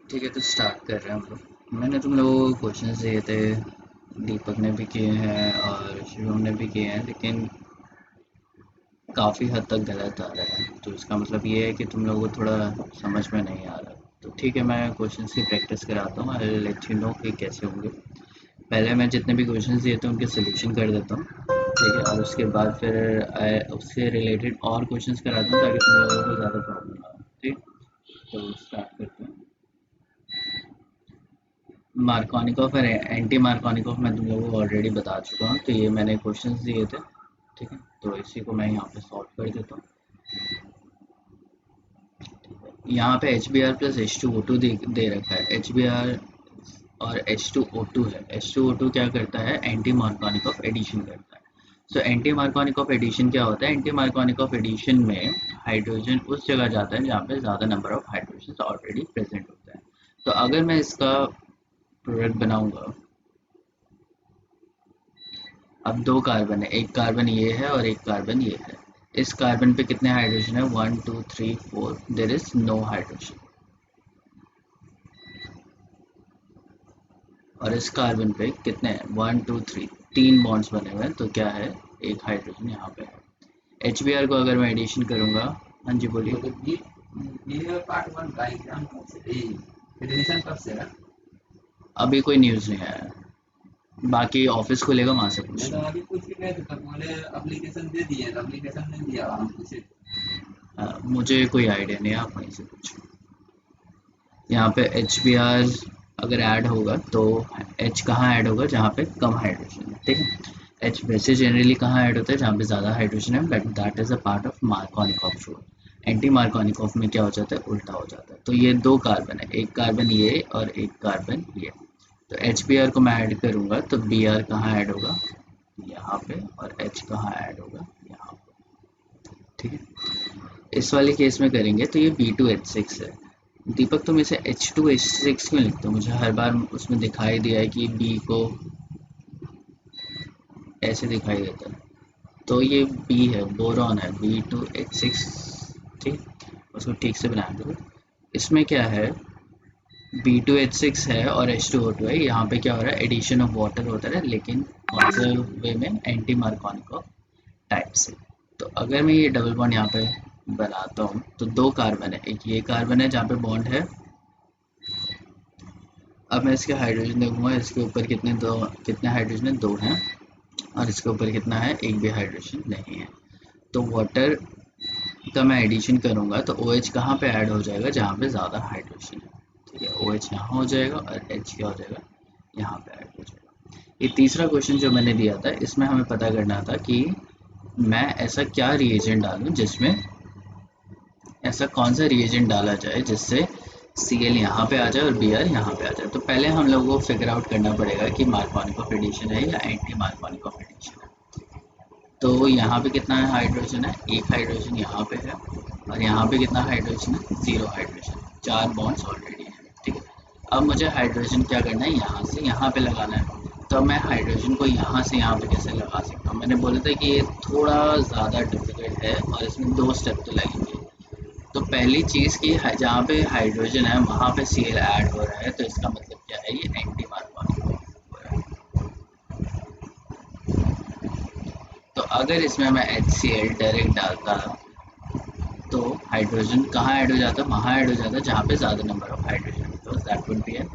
ठीक है, तो स्टार्ट कर रहे हैं हम लोग। मैंने तुम लोगों को क्वेश्चन दिए थे, दीपक ने भी किए हैं और शिवम ने भी किए हैं, लेकिन काफ़ी हद तक गलत आ रहा है। तो इसका मतलब ये है कि तुम लोगों को थोड़ा समझ में नहीं आ रहा। तो ठीक है, मैं क्वेश्चन की प्रैक्टिस कराता हूँ। आई लेट यू नो कि कैसे होंगे। पहले मैं जितने भी क्वेश्चन दिए थे उनके सोल्यूशन कर देता हूँ, ठीक है, और उसके बाद फिर उससे रिलेटेड और क्वेश्चन कराता हूँ ताकि तुम लोगों को ज़्यादा प्रॉब्लम ना हो। ठीक, तो स्टार्ट करते हैं। मार्कोनिकॉफ और एंटी मार्कोनिकॉफ मैं तुम लोगों को ऑलरेडी बता चुका हूँ, तो ये मैंने क्वेश्चंस दिए थे। ठीक है, तो इसी को मैं यहाँ पे सॉल्व कर देता हूँ। यहाँ पे H B R plus H two O two दे रखा है। एच बी आर और एच टू ओ टू है। एच टू ओ टू क्या करता है? एंटी मार्कोनिकॉफ एडिशन करता है। सो एंटी मार्कोनिकॉफ एडिशन क्या होता है? एंटी मार्कोनिकॉफ एडिशन में हाइड्रोजन उस जगह जाता है जहाँ पे ज़्यादा number of hydrogen already present होता है। तो अगर मैं इसका प्रोडक्ट बनाऊंगा, अब दो कार्बन है, एक कार्बन ये है और एक कार्बन ये है। इस कार्बन पे कितने हाइड्रोजन है? 1 2 3 4। There is no hydrogen. और इस कार्बन पे कितने हैं? 1 2 3, तीन बॉन्ड्स बने हुए हैं, तो क्या है? एक हाइड्रोजन यहाँ पे है। एच बी आर को अगर मैं एडिशन करूंगा, हाँ जी बोलिए। तो ये पार्ट वन का एग्जाम कब से एडमिशन कब से है? अभी कोई न्यूज़ नहीं आया, बाकी ऑफिस खुलेगा वहां से मैं पूछ तो लेना। अभी पूछ के गए थे तब बोले एप्लीकेशन दे दिए, तो एप्लीकेशन नहीं दिया हम पूछे। मुझे कोई आइडिया नहीं है, आप वहीं से पूछो। यहाँ पे एच बी आर अगर ऐड होगा तो एच कहाँ ऐड होगा? जहाँ पे कम हाइड्रोजन है, ठीक है। एच वैसे जनरली कहाँ ऐड होता है? जहाँ पे ज़्यादा हाइड्रोजन है, but that is a part of Markovnikov rule. Anti Markovnikov में क्या हो जाता है? उल्टा हो जाता है। तो ये दो कार्बन है, एक कार्बन ये और एक कार्बन ये। तो एच बी आर को मैं ऐड करूँगा तो बी आर कहाँ ऐड होगा? यहाँ पे। और एच कहाँ ऐड होगा? यहाँ पे, ठीक है। इस वाले केस में करेंगे तो ये B2H6 है। दीपक तुम इसे H2H6 क्यों लिखते हो? मुझे हर बार उसमें दिखाई दिया है कि बी को ऐसे दिखाई देता है। तो ये बी है, बोरॉन है, B2H6। ठीक, उसको ठीक से बना दो। इसमें क्या है? B2H6 है और H2O2 है। यहाँ पे क्या हो रहा है? एडिशन ऑफ वाटर होता है, लेकिन कौन से वे में? एंटी मार्कोनिक टाइप से। तो अगर मैं ये डबल बॉन्ड यहाँ पे बनाता हूँ तो दो कार्बन है, एक ये कार्बन है जहाँ पे बॉन्ड है। अब मैं इसके हाइड्रोजन देखूंगा, इसके ऊपर कितने हाइड्रोजन है? दो हैं। और इसके ऊपर कितना है? एक भी हाइड्रोजन नहीं है। तो वाटर का मैं एडिशन करूंगा तो ओ एच कहाँ पे ऐड हो जाएगा? जहाँ पे ज़्यादा हाइड्रोजन है, ठीक है। ओ एच यहाँ हो जाएगा और एच क्या हो जाएगा? यहाँ पे ऐड हो जाएगा। ये तीसरा क्वेश्चन जो मैंने दिया था, इसमें हमें पता करना था कि मैं ऐसा क्या रिएजेंट डालूं जिसमें, ऐसा कौन सा रिएजेंट डाला जाए जिससे Cl यहाँ पे आ जाए और Br यहाँ पे आ जाए। तो पहले हम लोगों को फिगर आउट करना पड़ेगा कि मार्कोनिकॉफ एडिशन है या एंटी मार्कोनिकॉफ एडिशन है। तो यहाँ पे कितना है हाइड्रोजन है? एक हाइड्रोजन यहाँ पे है। और यहाँ पे कितना हाइड्रोजन है? Zero hydrogen. चार बॉन्ड्स ऑलरेडी है, ठीक है। अब मुझे हाइड्रोजन क्या करना है? यहाँ से यहाँ पे लगाना है। तो अब मैं हाइड्रोजन को यहाँ से यहाँ पे कैसे लगा सकता हूँ? मैंने बोला था कि ये थोड़ा ज़्यादा डिफिकल्ट है और इसमें दो स्टेप तो लगेंगे। तो पहली चीज़ कि जहाँ पे हाइड्रोजन है वहाँ पे Cl ऐड हो रहा है, तो इसका मतलब क्या है? ये एंटी मार्कोनिक हो रहा है। तो अगर इसमें मैं HCl डायरेक्ट डालता तो हाइड्रोजन कहाँ ऐड हो जाता? वहाँ ऐड हो जाता जहाँ पे ज़्यादा नंबर ऑफ हाइड्रोजन, तो that would be an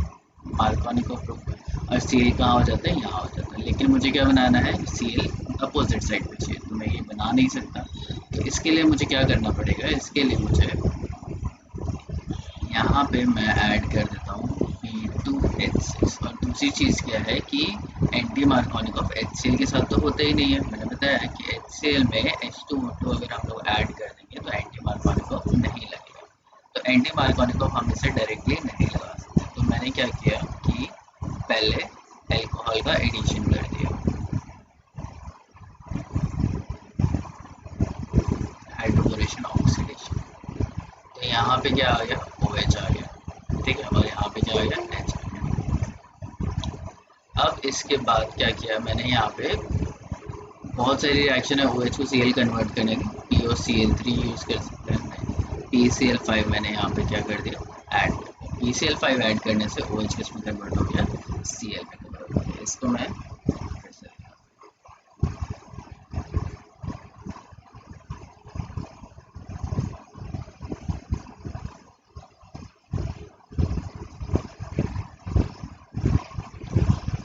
Markovnikov group. और Cl कहाँ हो जाता है? यहाँ हो जाता है। लेकिन मुझे क्या बनाना है? Cl अपोजिट साइड पे चाहिए, तो मैं ये बना नहीं सकता। तो इसके लिए मुझे क्या करना पड़ेगा? इसके लिए मुझे यहाँ पे मैं ऐड कर देता हूँ B2H6। और दूसरी चीज़ क्या है कि एंटी मार्कोनिक ऑफ HCl के साथ तो होता ही नहीं है। मैंने बताया है कि HCl में H2O2 अगर हम लोग ऐड कर देंगे तो एंटी मार्कोनिक ऑफ नहीं लगेगा। तो एंटी मार्कोनिक ऑफ हम इसे डायरेक्टली नहीं लगा सकते। तो मैंने क्या किया कि पहले एल्कोहल का एडिशन कर दिया, हाइड्रोबोरेशन ऑक्सीडेशन। तो यहाँ पे क्या आ गया? OH आ गया, ठीक है। और यहाँ पे क्या आ गया? H आ गया। अब इसके बाद क्या किया मैंने? यहाँ पे बहुत सारी रिएक्शन है OH को Cl कन्वर्ट करने की। POCl3 यूज़ कर सकते हैं, PCl5 मैंने यहाँ पे क्या कर दिया? ऐड कर दिया। BCl5 ऐड करने से OH किस में कन्वर्ट हो गया, Cl में कन्वर्ट हो गया। इसको मैं फिर से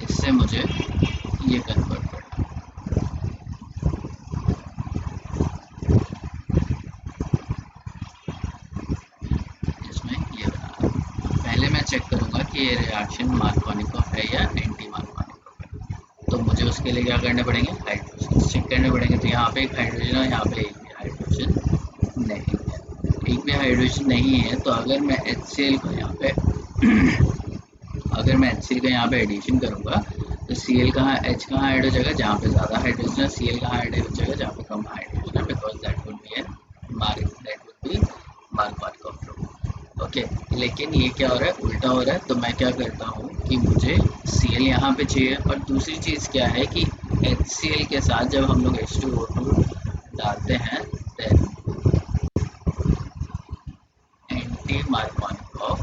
इससे मुझे ये कन्वर्ट करना, इसमें ये बना। पहले मैं चेक करूंगा कि ये रिएक्शन मार्कोनिकोव है या एंटी मार्कोनिकोव है। तो मुझे उसके लिए क्या करने पड़ेंगे, हाइड्रोजन चेक करने पड़ेंगे। तो यहाँ पे एक हाइड्रोजन है, यहाँ पे एक भी हाइड्रोजन नहीं है, एक भी हाइड्रोजन नहीं है। तो अगर मैं HCl को यहाँ पे अगर मैं HCl का यहाँ पे एडिशन करूँगा तो Cl कहाँ, H कहाँ ऐड हो जाएगा, जहाँ पे ज़्यादा हाइड्रोजन है। Cl कहाँ ऐड हो जाएगा, जहाँ पे कम हाइड्रोजन है, because that would B Markovnikov group. Okay, लेकिन ये क्या हो रहा है, उल्टा हो रहा है। तो मैं क्या करता हूँ कि मुझे Cl यहाँ पे चाहिए, और दूसरी चीज़ क्या है कि HCl के साथ जब हम लोग H2O2 डालते हैं देन एंटी मार्कोनिकोव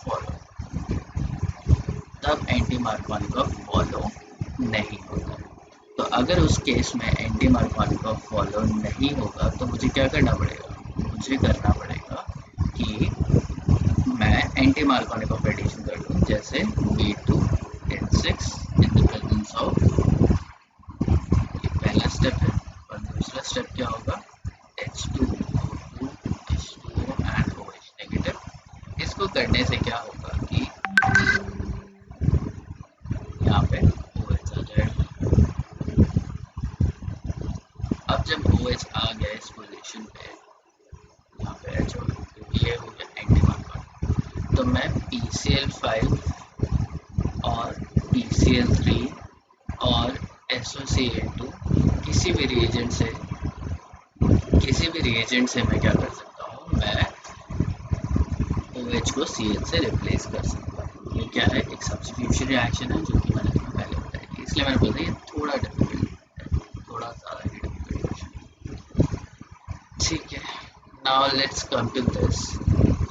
फॉलो, तब एंटी मार्कोनिकोव फॉलो नहीं होता। तो अगर उस केस में एंटी मार्कोनिकोव फॉलो नहीं होगा तो मुझे क्या करना पड़ेगा, मुझे करना पड़ेगा कि मैं एंटी मार्कोनिकोव एडिशन कर दूँ, जैसे B2H6 in the presence of, ये पहला स्टेप है। और दूसरा स्टेप क्या होगा, H2O2 H2O and OH negative. इसको करने से क्या होगा कि यहाँ पे OH आ जाएगा। अब जब OH आ गया इस पोजीशन पे, यहाँ पे H हो, ये हो गया एंटी मार्कोनिकोव। तो मैं PCl5 और PCl3 और SOCl2 किसी भी रिएजेंट से मैं क्या कर सकता हूँ, मैं OH को Cl से रिप्लेस कर सकता हूँ। ये क्या है, एक सब्स्टिट्यूशन रिएक्शन है, जो कि मैंने तुम्हें पहले बताया, इसलिए मैंने बोला ये थोड़ा डिफिकल्ट है, थोड़ा ज़्यादा ही डिफिकल्ट। ठीक है, now let's come to this.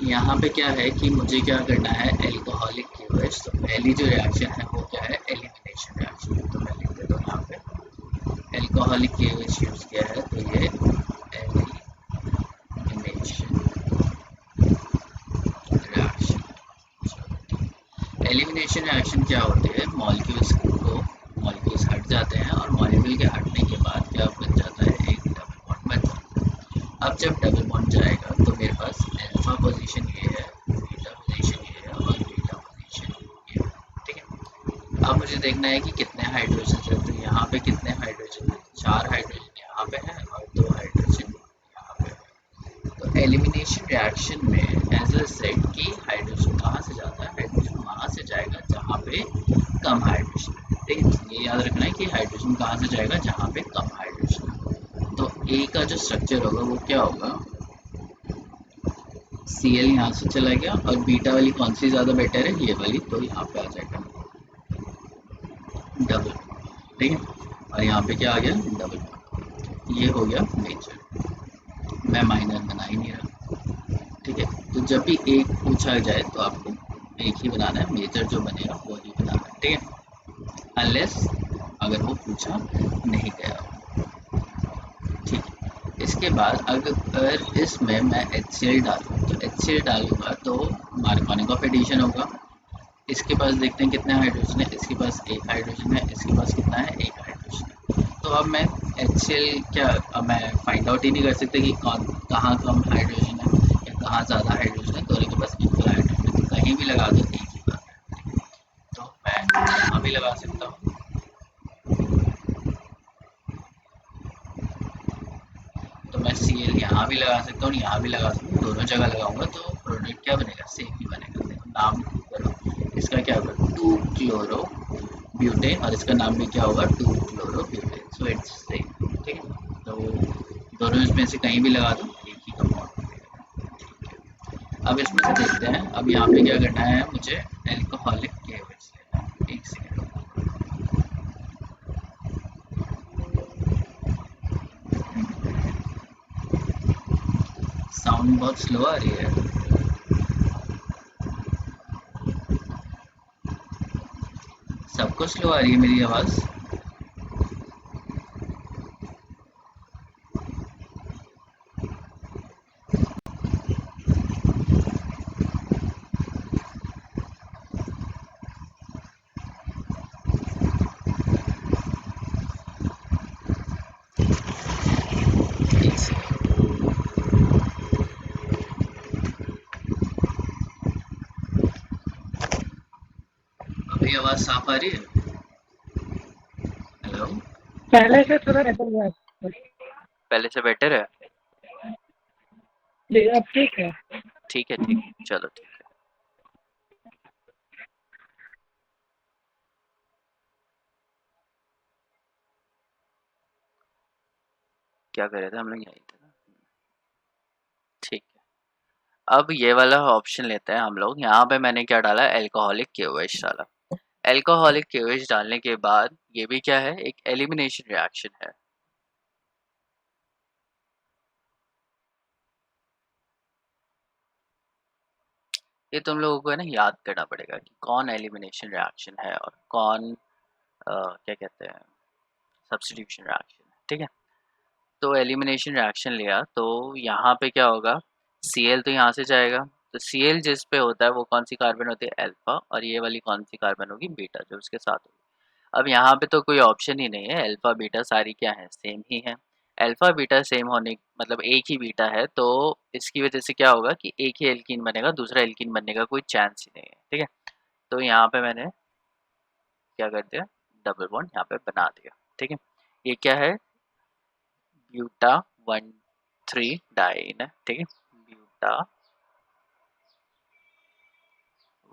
यहाँ पे क्या है कि मुझे क्या करना है, एल्कोहलिक KOH। तो पहली जो रिएक्शन है वो क्या है, एलिमिनेशन रिएक्शन। तो मैं लिख देता हूँ यहाँ पे एल्कोहलिक KOH यूज़ किया है, तो ये एलिमिनेशन रिएक्शन क्या होती है, मॉलिक्यूल्स हट जाते हैं, और मॉलिक्यूल के हटने के बाद क्या बन जाता है, एक डबल बॉन्ड बन जाता है। अब जब डबल बॉन्ड जाएगा तो मेरे पास अल्फा पोजीशन ये है, बीटा पोजीशन ये है, और बीटा पोजीशन ये है। ठीक है, अब मुझे देखना है कि कितने हाइड्रोजन है। तो यहाँ पे कितने हाइड्रोजन है, 4 हाइड्रोजन यहाँ पे है और 2 हाइड्रोजन यहाँ पे है। तो एलिमिनेशन रिएक्शन में एज अ सेट कि हाइड्रोजन कहाँ से जाता है, हाइड्रोजन वहाँ से जाएगा जहाँ पे कम हाइड्रोजन है। ठीक है, ये याद रखना है कि हाइड्रोजन कहाँ से जाएगा, जहाँ पे कम हाइड्रोजन है। तो A का जो स्ट्रक्चर होगा वो क्या होगा, Cl यहाँ से चला गया, और बीटा वाली कौन सी ज़्यादा बेटर है, ये वाली, तो यहाँ पे आ जाएगा डबल। ठीक है, और यहाँ पे क्या आ गया, डबल। ये हो गया मेजर, मैं माइनर बना ही नहीं रहा। ठीक है, तो जब भी एक पूछा जाए तो आपको एक ही बनाना है, मेजर जो बनेगा वो ही बनाना है। ठीक है, अनलेस अगर वो पूछा नहीं गया। ठीक है, इसके बाद अगर इसमें मैं HCl डालूँ, तो HCl डालूंगा तो मार्कोनिकोव एडिशन होगा। इसके पास देखते हैं कितने हाइड्रोजन है, इसके पास एक हाइड्रोजन है, इसके पास कितना है, एक हाइड्रोजन है। तो अब मैं HCl क्या, अब मैं फाइंड आउट ही नहीं कर सकता कि कहाँ कम हाइड्रोजन है या कहाँ ज़्यादा हाइड्रोजन है। दोनों के पास इक्वल हाइड्रोजन है, तो कहीं भी लगा दो एक ही बात है। तो मैं यहाँ भी लगा सकता हूँ, तो मैं Cl यहाँ भी लगा सकता हूँ, यहाँ भी लगा सकता हूँ। दोनों जगह लगाऊंगा तो प्रोडक्ट क्या बनेगा, सेम ही बनेगा। देखो नाम करो, इसका क्या होगा 2 क्लोरो ब्यूटेन, और इसका नाम भी क्या होगा 2 chloro butane. So it's same. ठीक है, तो दोनों इसमें से कहीं भी लगा दो एक ही कंपाउंड मिलेगा। ठीक है, अब इसमें से देखते हैं। अब यहाँ पे क्या करना है, मुझे एल्कोहलिक KOH लेना है। एक सेकेंड, साउंड बहुत स्लो आ रही है। सबको स्लो आ रही है मेरी आवाज़? एक सेकंड। अभी आवाज़ साफ आ रही है? हेलो? पहले से थोड़ा बेहतर हुआ है। पहले से बेटर है? जी अब ठीक है। ठीक है, ठीक है, चलो ठीक है। क्या कर रहे थे हम लोग? यहीं थे ना? ठीक है। अब ये वाला ऑप्शन लेते हैं हम लोग। यहाँ पे मैंने क्या डाला? एल्कोहलिक केओएच डाला। एल्कोहलिक केओएच डालने के बाद ये भी क्या है? एक एलिमिनेशन रिएक्शन है। ये तुम लोगों को है ना याद करना पड़ेगा कि कौन एलिमिनेशन रिएक्शन है और कौन क्या कहते हैं, सब्स्टिट्यूशन रिएक्शन है। ठीक है, तो एलिमिनेशन रिएक्शन लिया तो यहाँ पे क्या होगा? Cl तो यहाँ से जाएगा, तो Cl जिस पे होता है वो कौन सी कार्बन होती है? अल्फा, और ये वाली कौन सी कार्बन होगी? बीटा, जो उसके साथ होगी। अब यहाँ पे तो कोई ऑप्शन ही नहीं है, अल्फा बीटा सारी क्या है? सेम ही है। अल्फा बीटा सेम होने मतलब एक ही बीटा है, तो इसकी वजह से क्या होगा कि एक ही एल्कीन बनेगा, दूसरा एल्कीन बनने का कोई चांस ही नहीं है। ठीक है, तो यहाँ पे मैंने क्या कर दिया? डबल बॉन्ड यहाँ पे बना दिया। ठीक है, ये क्या है? ब्यूटा 1,3 डाइन है। ठीक है, ब्यूटा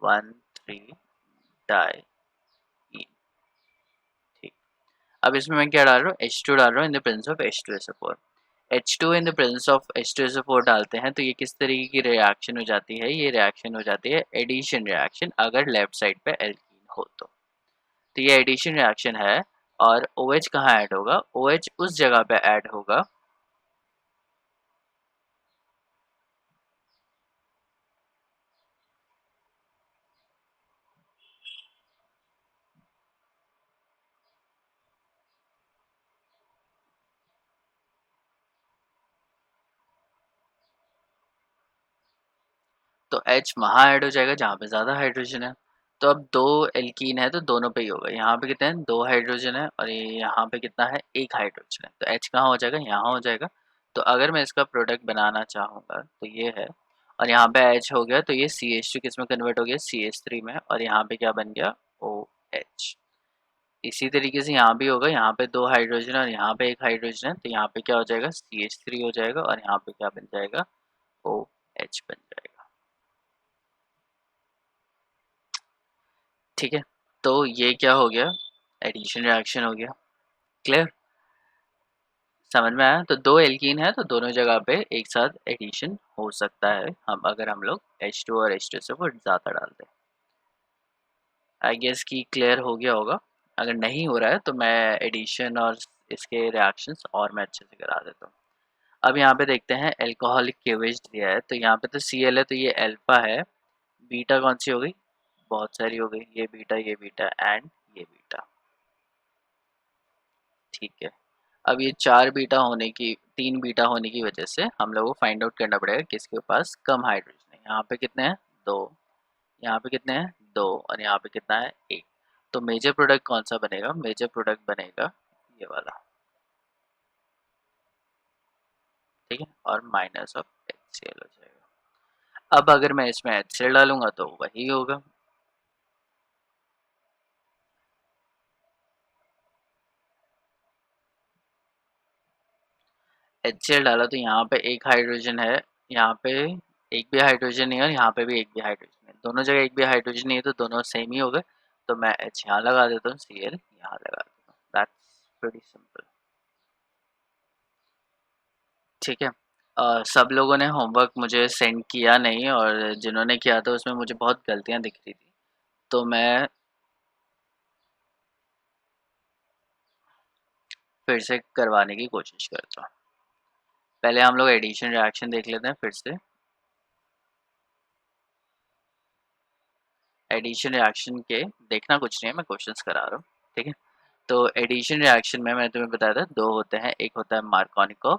1,3 डाई। ठीक, अब इसमें मैं क्या डाल रहा हूँ? H2 डाल रहा हूँ in the presence of H2SO4। H2 in the presence of H2SO4 डालते हैं तो ये किस तरीके की रिएक्शन हो जाती है? ये रिएक्शन हो जाती है एडिशन रिएक्शन, अगर लेफ्ट साइड पे एल्कीन हो तो ये एडिशन रिएक्शन है। और OH कहाँ ऐड होगा? OH उस जगह पे ऐड होगा तो H वहाँ ऐड हो जाएगा जहाँ पे ज़्यादा हाइड्रोजन है। तो अब दो एल्कीन है तो दोनों पे ही होगा। यहाँ पे कितने हैं? 2 हाइड्रोजन है, और ये यहाँ पे कितना है? 1 हाइड्रोजन है। तो H कहाँ हो जाएगा? यहाँ हो जाएगा। तो अगर मैं इसका प्रोडक्ट बनाना चाहूँगा तो ये है, और यहाँ पे H हो गया तो ये CH2 किस में कन्वर्ट हो गया? CH3 में, और यहाँ पे क्या बन गया? OH। इसी तरीके से यहाँ भी होगा, यहाँ पे 2 हाइड्रोजन और यहाँ पे 1 हाइड्रोजन है, तो यहाँ पे क्या हो जाएगा? CH3 हो जाएगा, और यहाँ पे क्या बन जाएगा? OH बन जाएगा। ठीक है, तो ये क्या हो गया? एडिशन रिएक्शन हो गया। क्लियर? समझ में आया? तो दो एल्कीन है तो दोनों जगह पे एक साथ एडिशन हो सकता है, हम अगर हम लोग H2 और H2 से वो ज़्यादा डालते हैं। आई गेस कि क्लियर हो गया होगा। अगर नहीं हो रहा है तो मैं एडिशन और इसके रिएक्शंस और मैं अच्छे से करा देता हूँ। अब यहाँ पे देखते हैं एल्कोहलिक केवेज दिया है, तो यहाँ पे तो Cl है तो ये अल्फा है। बीटा कौन सी हो गई? बहुत सारी हो गई, ये बीटा एंड ये बीटा। ठीक है, अब ये 4 बीटा होने की 3 बीटा होने की वजह से हम लोग को फाइंड आउट करना पड़ेगा किसके पास कम हाइड्रोजन है। यहाँ पे कितने हैं? 2। यहाँ पे कितने हैं? 2, और यहाँ पे कितना है? 1। तो मेजर प्रोडक्ट कौन सा बनेगा? मेजर प्रोडक्ट बनेगा ये वाला। ठीक है, और माइनस ऑफ HCl हो जाएगा। अब अगर मैं इसमें HCl डालूंगा तो वही होगा। HCl डाला तो यहाँ पे एक हाइड्रोजन है, यहाँ पे एक भी हाइड्रोजन नहीं है, और यहाँ पे भी एक भी हाइड्रोजन नहीं है। दोनों जगह एक भी हाइड्रोजन नहीं है तो दोनों सेम ही हो गए। तो मैं H यहाँ लगा देता हूँ, Cl यहाँ लगा देता हूँ। That's pretty simple. ठीक है, सब लोगों ने होमवर्क मुझे सेंड किया नहीं, और जिन्होंने किया था उसमें मुझे बहुत गलतियाँ दिख रही थी, तो मैं फिर से करवाने की कोशिश करता हूँ। पहले हम लोग एडिशन रिएक्शन देख लेते हैं फिर से। एडिशन रिएक्शन के देखना कुछ नहीं है, मैं क्वेश्चंस करा रहा हूँ, ठीक है। तो एडिशन रिएक्शन में मैंने तुम्हें बताया था दो होते हैं, एक होता है मार्कोनिकोव।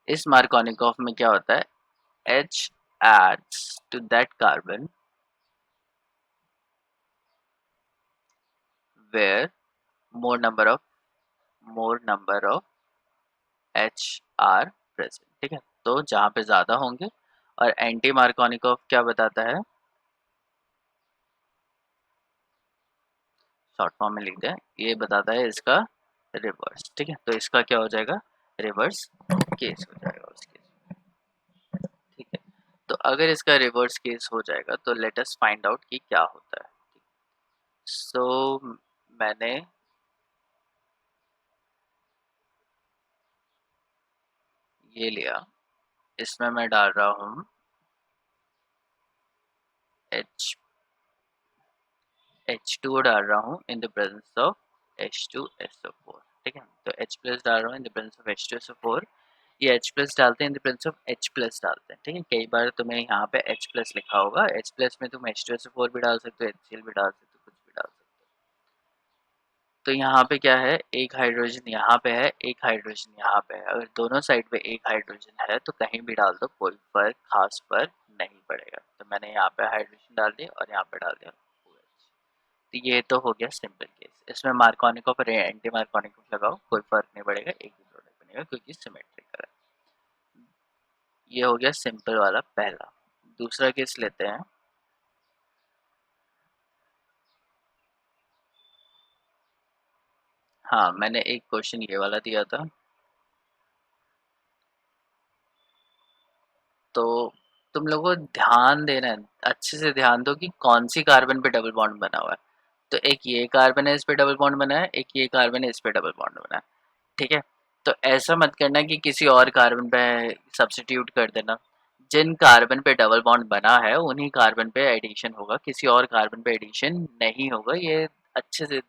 इस मार्कोनिकोव में क्या होता है, H adds to that carbon where more number of H are present, ठीक है। तो जहाँ पे ज़्यादा होंगे, और एंटी मार्कोनिकोव क्या बताता है, शॉर्ट फॉर्म में लिखते हैं, ये बताता है इसका रिवर्स, ठीक है। तो इसका क्या हो जाएगा, रिवर्स केस हो जाएगा उस केस में, ठीक है। तो अगर इसका रिवर्स केस हो जाएगा तो लेट अस फाइंड आउट कि क्या होता है। सो मैंने ये लिया, इसमें मैं डाल रहा हूँ H2O डाल रहा हूँ in the presence of H2SO4, ठीक है। तो H प्लस डाल रहा हूँ in the presence of H2SO4। ये H प्लस डालते हैं in the presence of H plus डालते हैं, ठीक है। कई बार तुम्हें यहाँ पे H प्लस लिखा होगा, H प्लस में तुम H2SO4 भी डाल सकते हो, HCl भी डाल सकते हो, कुछ भी डाल सकते हो। तो यहाँ पे क्या है, एक हाइड्रोजन यहाँ पे है, एक हाइड्रोजन यहाँ पे है। अगर दोनों साइड पे एक हाइड्रोजन है तो कहीं भी डाल दो, कोई फर्क खास फर्क नहीं पड़ेगा। तो मैंने यहाँ पे हाइड्रोजन डाल दिया और यहाँ पे डाल दिया OH। तो ये तो हो गया सिंपल केस। इसमें मार्कोनिकोव और एंटी मार्कोनिकोव लगाओ, कोई फर्क नहीं पड़ेगा, एक ही प्रोडक्ट बनेगा क्योंकि सिमेट्रिकल है। ये हो गया सिंपल वाला पहला। दूसरा केस लेते हैं। हाँ, मैंने एक क्वेश्चन ये वाला दिया था, तो तुम लोगों को ध्यान देना है, अच्छे से ध्यान दो कि कौन सी कार्बन पे डबल बॉन्ड बना हुआ है। तो एक ये कार्बन है, इस पे डबल बॉन्ड बना है, एक ये कार्बन है, इस पे डबल बॉन्ड बना है, ठीक है। तो ऐसा मत करना कि किसी और कार्बन पे सब्स्टिट्यूट कर देना। जिन कार्बन पे डबल बॉन्ड बना है उन्हीं कार्बन पे एडिशन होगा, किसी और कार्बन पे एडिशन नहीं होगा। ये अच्छे से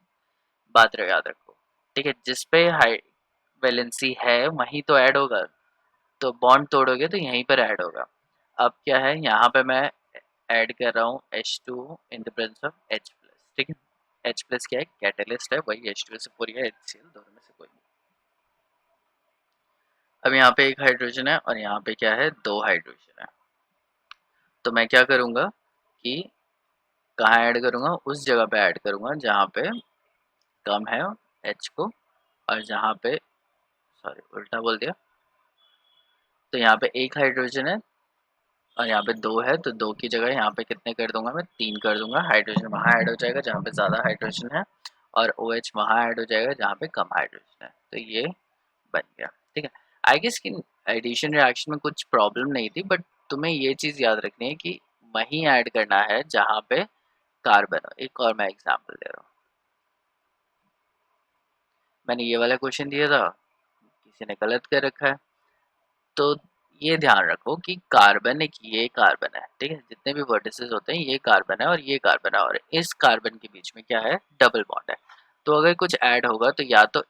बात याद रखो, ठीक है। जिस पे हाई वैलेंसी है वहीं तो ऐड होगा, तो बॉन्ड तोड़ोगे तो यहीं पर ऐड होगा। अब क्या है, यहाँ पे मैं ऐड कर रहा हूँ H2 in the presence of H plus, ठीक है। H प्लस क्या है, कैटलिस्ट है, वही H2 से पूरी है, HCl, दोनों में से कोई नहीं। अब यहाँ पे एक हाइड्रोजन है और यहाँ पे क्या है, दो हाइड्रोजन है। तो मैं क्या करूँगा कि कहाँ ऐड करूँगा, उस जगह पे ऐड करूँगा जहाँ पे कम है H को, और जहाँ पे, सॉरी उल्टा बोल दिया, तो यहाँ पे एक हाइड्रोजन है और यहाँ पे दो है, तो दो की जगह यहाँ पे कितने कर दूंगा, मैं तीन कर दूंगा। हाइड्रोजन वहाँ ऐड हो जाएगा जहाँ पे ज़्यादा हाइड्रोजन है, और OH वहाँ ऐड हो जाएगा जहाँ पे कम हाइड्रोजन है। तो ये बन गया, ठीक है। आई गेस कि एडिशन रिएक्शन में कुछ प्रॉब्लम नहीं थी, बट तुम्हें ये चीज़ याद रखनी है कि वहीं ऐड करना है जहाँ पे कार्बन हो। एक और मैं एग्जाम्पल दे रहा हूँ। मैंने ये वाला क्वेश्चन दिया था, किसी ने गलत कर रखा है। तो ये ध्यान रखो कि कार्बन, एक ये कार्बन है, ठीक है। जितने भी वर्टिसेस होते हैं, ये कार्बन है और ये कार्बन है, और इस कार्बन के बीच में क्या है, डबल बॉन्ड है। तो अगर कुछ ऐड होगा तो या तो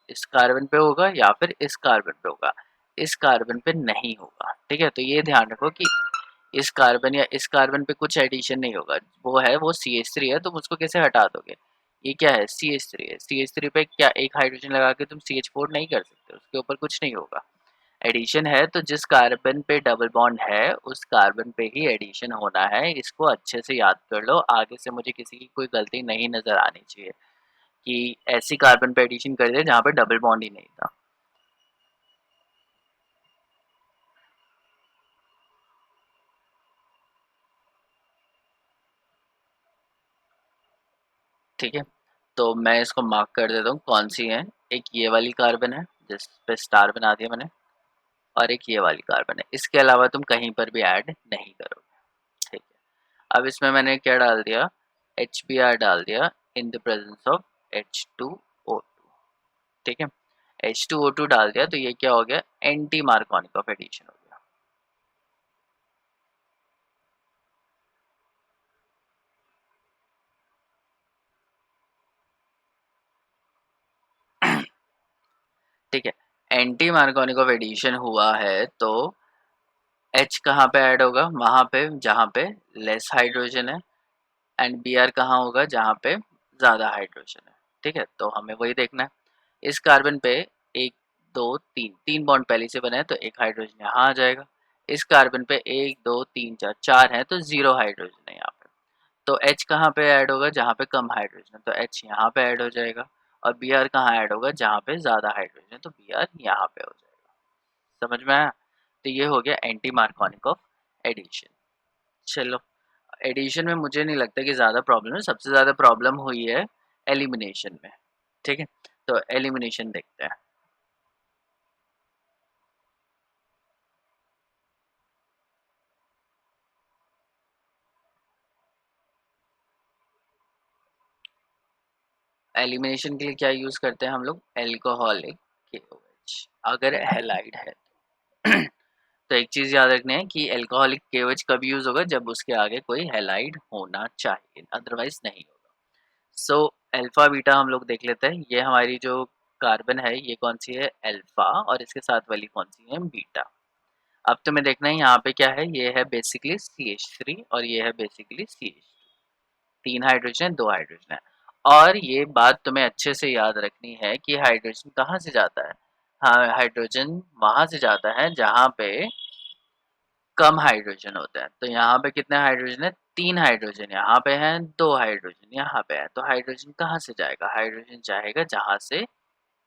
इस कार्बन पे होगा या फिर इस कार्बन पे होगा, इस कार्बन पे नहीं होगा, ठीक है। तो ये ध्यान रखो कि इस कार्बन या इस कार्बन पे कुछ एडिशन नहीं होगा। वो है, वो CH3 है, तुम उसको कैसे हटा दोगे। ये क्या है, CH3 है, CH3 पे क्या एक हाइड्रोजन लगा के तुम CH4 नहीं कर सकते, उसके ऊपर कुछ नहीं होगा। एडिशन है तो जिस कार्बन पे डबल बॉन्ड है उस कार्बन पे ही एडिशन होना है। इसको अच्छे से याद कर लो, आगे से मुझे किसी की कोई गलती नहीं नजर आनी चाहिए कि ऐसी कार्बन पे एडिशन कर दे जहाँ पे डबल बॉन्ड ही नहीं था। ठीक है, तो मैं इसको मार्क कर देता हूँ कौन सी है। एक ये वाली कार्बन है जिस पे स्टार बना दिया मैंने, और एक ये वाली कार्बन है। इसके अलावा तुम कहीं पर भी ऐड नहीं करोगे, ठीक है। अब इसमें मैंने क्या डाल दिया, HBr डाल दिया in the presence of H2O2, ठीक है। H2O2 डाल दिया तो ये क्या हो गया, एंटी मार्कोनिकोव एडिशन हो गया। ठीक है। एंटी मार्कोनिक ऑफ एडिशन हुआ है तो H कहाँ पे ऐड होगा, वहाँ पे जहाँ पे लेस हाइड्रोजन है, एंड Br कहाँ होगा जहाँ पे ज़्यादा हाइड्रोजन है। ठीक है, तो हमें वही देखना है। इस कार्बन पे एक दो तीन तीन बॉन्ड पहले से बने हैं तो एक हाइड्रोजन यहाँ आ जाएगा। इस कार्बन पे एक दो तीन चार चार है तो जीरो हाइड्रोजन है यहाँ पे। तो H कहाँ पे ऐड होगा जहाँ पे कम हाइड्रोजन है, तो H यहाँ पे ऐड हो जाएगा। और Br कहाँ ऐड होगा जहाँ पे ज़्यादा हाइड्रोजन है, तो Br यहाँ पे हो जाएगा। समझ में आया? तो ये हो गया एंटी मार्कोनिक ऑफ एडिशन। चलो, एडिशन में मुझे नहीं लगता कि ज़्यादा प्रॉब्लम है, सबसे ज़्यादा प्रॉब्लम हुई है एलिमिनेशन में। ठीक है, तो एलिमिनेशन देखते हैं। एलिमिनेशन के लिए क्या यूज़ करते हैं हम लोग, एल्कोहलिक KOH अगर हैलाइड है तो एक चीज़ याद रखनी है कि एल्कोहलिक KOH कब यूज़ होगा, जब उसके आगे कोई हैलाइड होना चाहिए, अदरवाइज नहीं होगा। सो अल्फा बीटा हम लोग देख लेते हैं। ये हमारी जो कार्बन है ये कौन सी है, अल्फा, और इसके साथ वाली कौन सी है, बीटा। अब तुम्हें देखना है यहाँ पे क्या है, ये है बेसिकली CH3 और ये है बेसिकली CH2। तीन हाइड्रोजन है, दो हाइड्रोजन है। और ये बात तुम्हें अच्छे से याद रखनी है कि हाइड्रोजन कहाँ से जाता है। हाँ, हाइड्रोजन वहां से जाता है जहाँ पे कम हाइड्रोजन होता है। तो यहाँ पे कितने हाइड्रोजन है, तीन हाइड्रोजन यहाँ पे है, दो हाइड्रोजन यहाँ पे है। तो हाइड्रोजन कहाँ से जाएगा, हाइड्रोजन जाएगा जहाँ से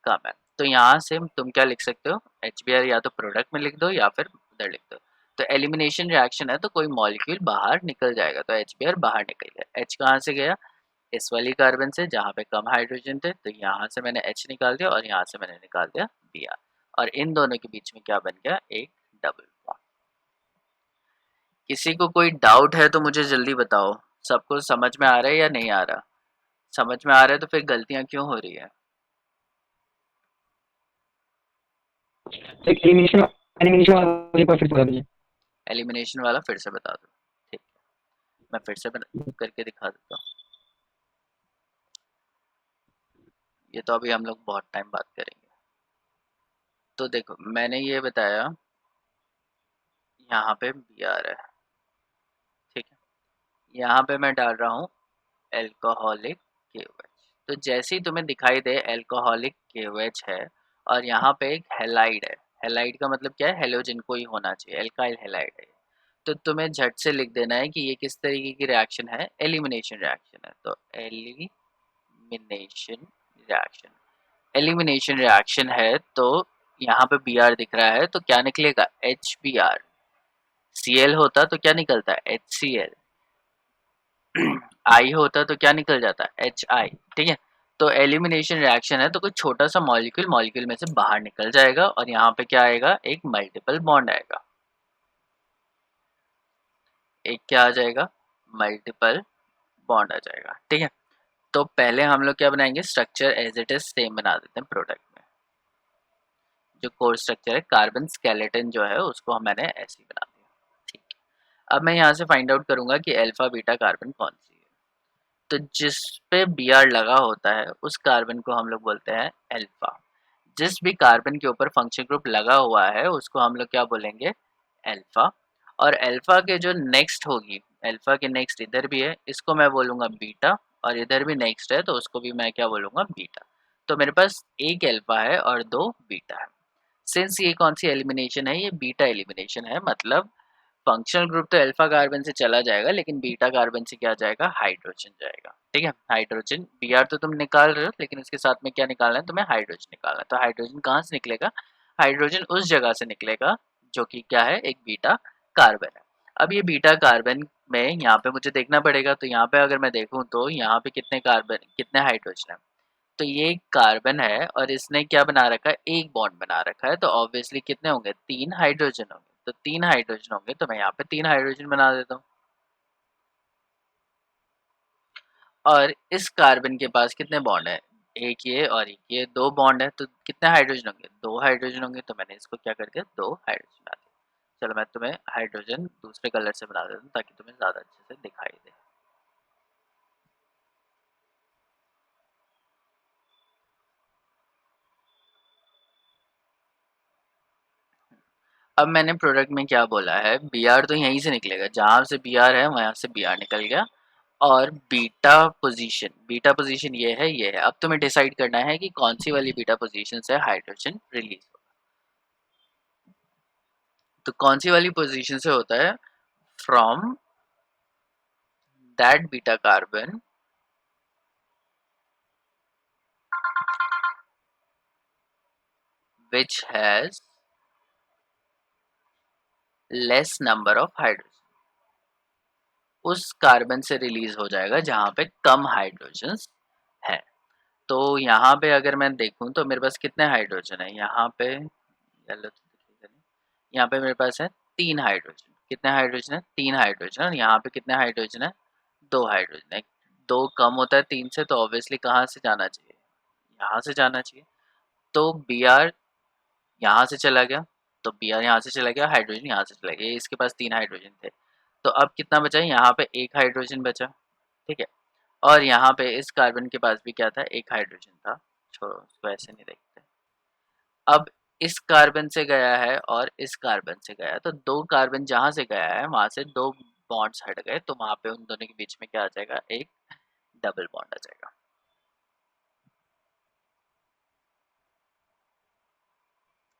कम है। तो यहाँ से तुम क्या लिख सकते हो, HBr या तो प्रोडक्ट में लिख दो या फिर उधर लिख दो। तो एलिमिनेशन रिएक्शन है तो कोई मॉलिक्यूल बाहर निकल जाएगा, तो HBr बाहर निकल गया। H कहाँ से गया, इस वाली कार्बन से जहाँ पे कम हाइड्रोजन थे, तो यहाँ से मैंने H निकाल दिया और यहाँ से मैंने निकाल दिया Br, और इन दोनों के बीच में क्या बन गया, एक डबल बॉन्ड। किसी को कोई डाउट है तो मुझे जल्दी बताओ, सबको समझ में आ रहा है या नहीं आ रहा? समझ में आ रहा है तो फिर गलतियाँ क्यों हो रही है? एलिमिनेशन एलिमिनेशन वाले को फिर बता दीजिए। एलिमिनेशन वाला फिर से बता दो। ठीक है, मैं फिर से करके दिखा देता हूँ। ये तो अभी हम लोग बहुत टाइम बात करेंगे। तो देखो, मैंने ये बताया यहाँ पे Br है, ठीक है, यहाँ पे मैं डाल रहा हूँ एल्कोहलिक KOH। तो जैसे ही तुम्हें दिखाई दे एल्कोहलिक KOH है और यहाँ पे एक हेलाइड है, हेलाइड का मतलब क्या है, हेलोजन को ही होना चाहिए, एल्काइल हेलाइड है, तो तुम्हें झट से लिख देना है कि ये किस तरीके की रिएक्शन है, एलिमिनेशन रिएक्शन है। तो एलिमिनेशन रिएक्शन, एलिमिनेशन रिएक्शन है तो यहाँ पे Br दिख रहा है तो क्या निकलेगा, HBr। Cl होता तो क्या निकलता है, HCl। I होता तो क्या निकल जाता है, HI। ठीक है, तो एलिमिनेशन रिएक्शन है तो कोई छोटा सा मॉलिक्यूल मॉलिक्यूल में से बाहर निकल जाएगा और यहाँ पे क्या आएगा, एक मल्टीपल बॉन्ड आएगा। एक क्या आ जाएगा, मल्टीपल बॉन्ड आ जाएगा। ठीक है, तो पहले हम लोग क्या बनाएंगे, structure as it is same बना देते हैं प्रोडक्ट में। जो कोर स्ट्रक्चर है, कार्बन स्केलेटन जो है उसको मैंने ऐसे ही बना दिया। ठीक है, अब मैं यहाँ से फाइंड आउट करूंगा कि अल्फा बीटा कार्बन कौन सी है। तो जिस पे Br लगा होता है उस कार्बन को हम लोग बोलते हैं अल्फा। जिस भी कार्बन के ऊपर फंक्शन ग्रुप लगा हुआ है उसको हम लोग क्या बोलेंगे, अल्फा। और अल्फा के जो नेक्स्ट होगी, अल्फा के नेक्स्ट इधर भी है, इसको मैं बोलूँगा बीटा, और इधर भी नेक्स्ट है तो उसको भी मैं क्या बोलूँगा, बीटा। तो मेरे पास एक अल्फा है और दो बीटा है। सिंस ये कौन सी एलिमिनेशन है, ये बीटा एलिमिनेशन है, मतलब फंक्शनल ग्रुप तो अल्फा कार्बन से चला जाएगा लेकिन बीटा कार्बन से क्या जाएगा, हाइड्रोजन जाएगा। ठीक है, हाइड्रोजन, Br तो तुम निकाल रहे हो लेकिन उसके साथ में क्या निकालना है तुम्हें, हाइड्रोजन निकालना है। तो हाइड्रोजन कहाँ से निकलेगा, हाइड्रोजन उस जगह से निकलेगा जो कि क्या है, एक बीटा कार्बन है। अब ये बीटा कार्बन में यहाँ पे मुझे देखना पड़ेगा, तो यहाँ पे अगर मैं देखूँ तो यहाँ पे कितने कार्बन कितने हाइड्रोजन है, तो ये कार्बन है और इसने क्या बना रखा है, एक बॉन्ड बना रखा है, तो ऑब्वियसली कितने होंगे, तीन हाइड्रोजन होंगे। तो तीन हाइड्रोजन होंगे तो मैं यहाँ पे तीन हाइड्रोजन बना देता हूँ। और इस कार्बन के पास कितने बॉन्ड है, एक ये और एक ये, दो बॉन्ड है, तो कितने हाइड्रोजन होंगे, दो हाइड्रोजन होंगे। तो मैंने इसको क्या करके दो हाइड्रोजन बना दिया। चलो मैं तुम्हें हाइड्रोजन दूसरे कलर से बना देता हूँ ताकि तुम्हें ज़्यादा अच्छे से दिखाई दे। अब मैंने प्रोडक्ट में क्या बोला है, बी आर तो यहीं से निकलेगा, जहाँ से बी आर है वहाँ से बी आर निकल गया, और बीटा पोजीशन ये है। अब तुम्हें डिसाइड करना है कि कौन सी वाली बीटा पोजीशन से हाइड्रोजन रिलीज होगा। तो कौन सी वाली पोजीशन से होता है, from that beta carbon which has less number of hydrogen, उस कार्बन से रिलीज हो जाएगा जहां पे कम हाइड्रोजन है। तो यहाँ पे अगर मैं देखूं तो मेरे पास कितने हाइड्रोजन है, यहाँ पे यहाँ पे मेरे पास है 3 हाइड्रोजन। कितने हाइड्रोजन है, 3 हाइड्रोजन। और यहाँ पे कितने हाइड्रोजन है, 2 हाइड्रोजन है। 2 कम होता है 3 से, तो ऑब्वियसली कहाँ से जाना चाहिए, यहाँ से जाना चाहिए। तो बी आर यहाँ से चला गया, तो बी आर यहाँ से चला गया, हाइड्रोजन यहाँ से चला गया, इसके पास 3 हाइड्रोजन थे। तो अब कितना बचा, यहाँ पे 1 हाइड्रोजन बचा, ठीक है। और यहाँ पे इस कार्बन के पास भी क्या था, 1 हाइड्रोजन था। छोड़ो, उसको ऐसे नहीं देखते। अब इस कार्बन से गया है और इस कार्बन से गया है, तो 2 कार्बन जहाँ से गया है वहां से 2 बॉन्ड्स हट गए, तो वहां पे उन दोनों के बीच में क्या आ जाएगा, एक डबल बॉन्ड आ जाएगा।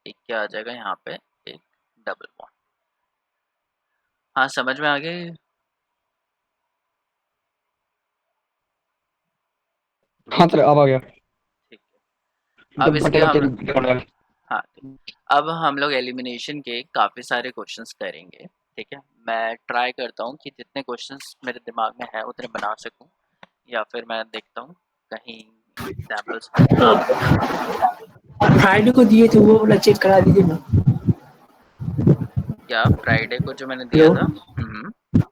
एक क्या आ जाएगा यहाँ पे, एक डबल बॉन्ड। हाँ, समझ में आ गया। हाँ सर अब आ गया। ठीक है, अब इसके हम, बटेगा हाँ अब हम लोग एलिमिनेशन के काफ़ी सारे क्वेश्चंस करेंगे, ठीक है। मैं ट्राई करता हूँ कि जितने क्वेश्चंस मेरे दिमाग में है उतने बना सकूँ, या फिर मैं देखता हूँ कहीं एग्जाम्पल्स मिल जाए। फ्राइडे को दिए थे वो वाला चेक करा दीजिए ना। क्या फ्राइडे को जो मैंने दिया हेलो, था,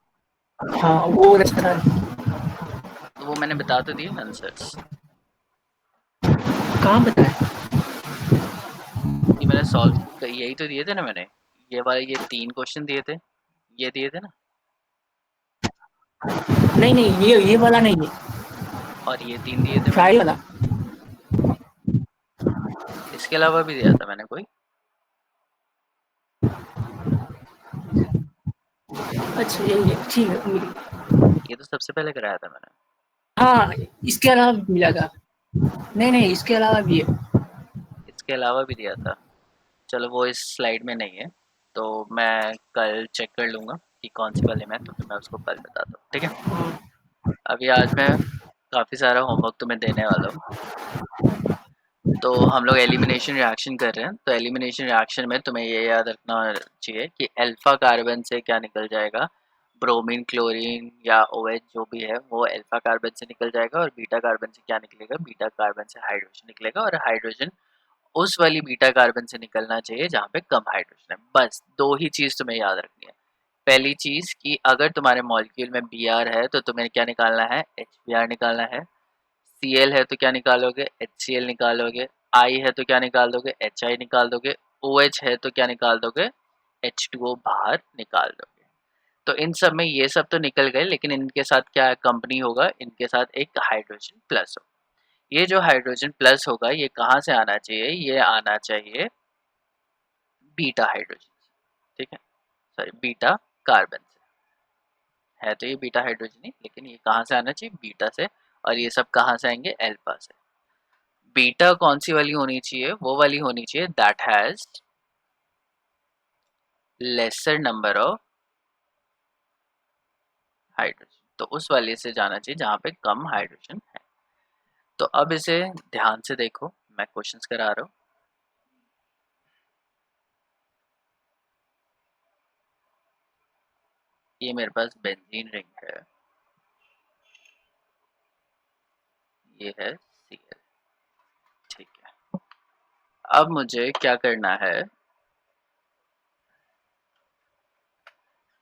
हाँ वो रास्ता तो वो मैंने बता तो दिए आंसर्स। कहाँ बताए? ये मैंने सॉल्व यही तो दिए थे ना मैंने, ये वाले ये 3 क्वेश्चन दिए थे, ये दिए थे ना, नहीं नहीं, ये वाला नहीं है, और ये 3 दिए थे मैंने। फ्राइडे वाला। इसके अलावा भी दिया था मैंने कोई, अच्छा यही है, ठीक है। ये तो सबसे पहले कराया था मैंने। हाँ इसके अलावा भी मिला था। नहीं नहीं, इसके अलावा भी है। इसके अलावा भी दिया था, चलो वो इस स्लाइड में नहीं है, तो मैं कल चेक कर लूँगा कि कौन सी वाली में है, तो फिर मैं उसको कल बताता हूँ, ठीक है। अभी आज मैं काफ़ी सारा होमवर्क तुम्हें देने वाला हूँ। तो हम लोग एलिमिनेशन रिएक्शन कर रहे हैं, तो एलिमिनेशन रिएक्शन में तुम्हें ये याद रखना चाहिए कि अल्फा कार्बन से क्या निकल जाएगा, ब्रोमीन, क्लोरीन या OH जो भी है वो अल्फा कार्बन से निकल जाएगा, और बीटा कार्बन से क्या निकलेगा, बीटा कार्बन से हाइड्रोजन निकलेगा, और हाइड्रोजन उस वाली बीटा कार्बन से निकलना चाहिए जहाँ पे कम हाइड्रोजन है। बस 2 ही चीज़ तुम्हें याद रखनी है। पहली चीज़ कि अगर तुम्हारे मॉलिक्यूल में Br है तो तुम्हें क्या निकालना है, HBr निकालना है। Cl है तो क्या निकालोगे, HCl निकालोगे। I है तो क्या निकाल दोगे, HI निकाल दोगे। OH है तो क्या निकाल दोगे, H2O बाहर निकाल दोगे। तो इन सब में ये सब तो निकल गए, लेकिन इनके साथ क्या कंपनी होगा, इनके साथ एक हाइड्रोजन प्लस होगा। ये जो हाइड्रोजन प्लस होगा ये कहाँ से आना चाहिए, ये आना चाहिए बीटा हाइड्रोजन, ठीक है, सॉरी बीटा कार्बन से। है तो ये बीटा हाइड्रोजन ही, लेकिन ये कहाँ से आना चाहिए, बीटा से। और ये सब कहाँ से आएंगे, अल्फा से। बीटा कौन सी वाली होनी चाहिए, वो वाली होनी चाहिए that has laser number of hydrogen, तो उस वाले से जाना चाहिए जहाँ पे कम हाइड्रोजन है। तो अब इसे ध्यान से देखो, मैं क्वेश्चंस करा रहा हूँ। ये मेरे पास बेंजीन रिंग है, ये है Cl, ठीक है। अब मुझे क्या करना है,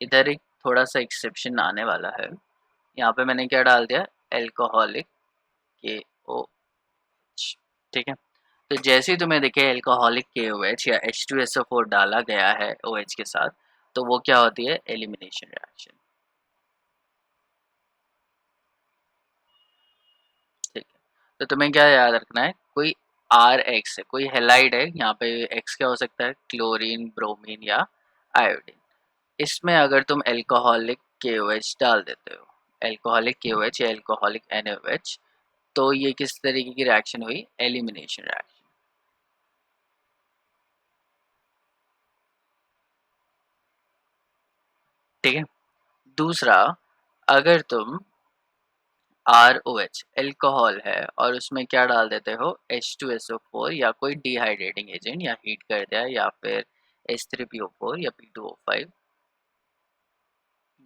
इधर एक थोड़ा सा एक्सेप्शन आने वाला है। यहाँ पे मैंने क्या डाल दिया, एल्कोहलिक KOH, ठीक है। तो जैसे ही तुम्हें दिखे एल्कोहलिक KOH या H2SO4 डाला गया है OH के साथ, तो वो क्या होती है, एलिमिनेशन रिएक्शन, ठीक है। तो तुम्हें क्या याद रखना है, कोई RX है, कोई हेलाइड है, यहाँ पे X क्या हो सकता है, क्लोरीन, ब्रोमीन या आयोडीन। इसमें अगर तुम एल्कोहलिक KOH डाल देते हो, एल्कोहलिक KOH या एल्कोहलिक NaOH, तो ये किस तरीके की रिएक्शन हुई? Elimination reaction. ठीक है। दूसरा, अगर तुम ROH एल्कोहल है और उसमें क्या डाल देते हो? H2SO4 या कोई डिहाइड्रेटिंग एजेंट, या हीट कर दिया, या फिर H3PO4 या P2O5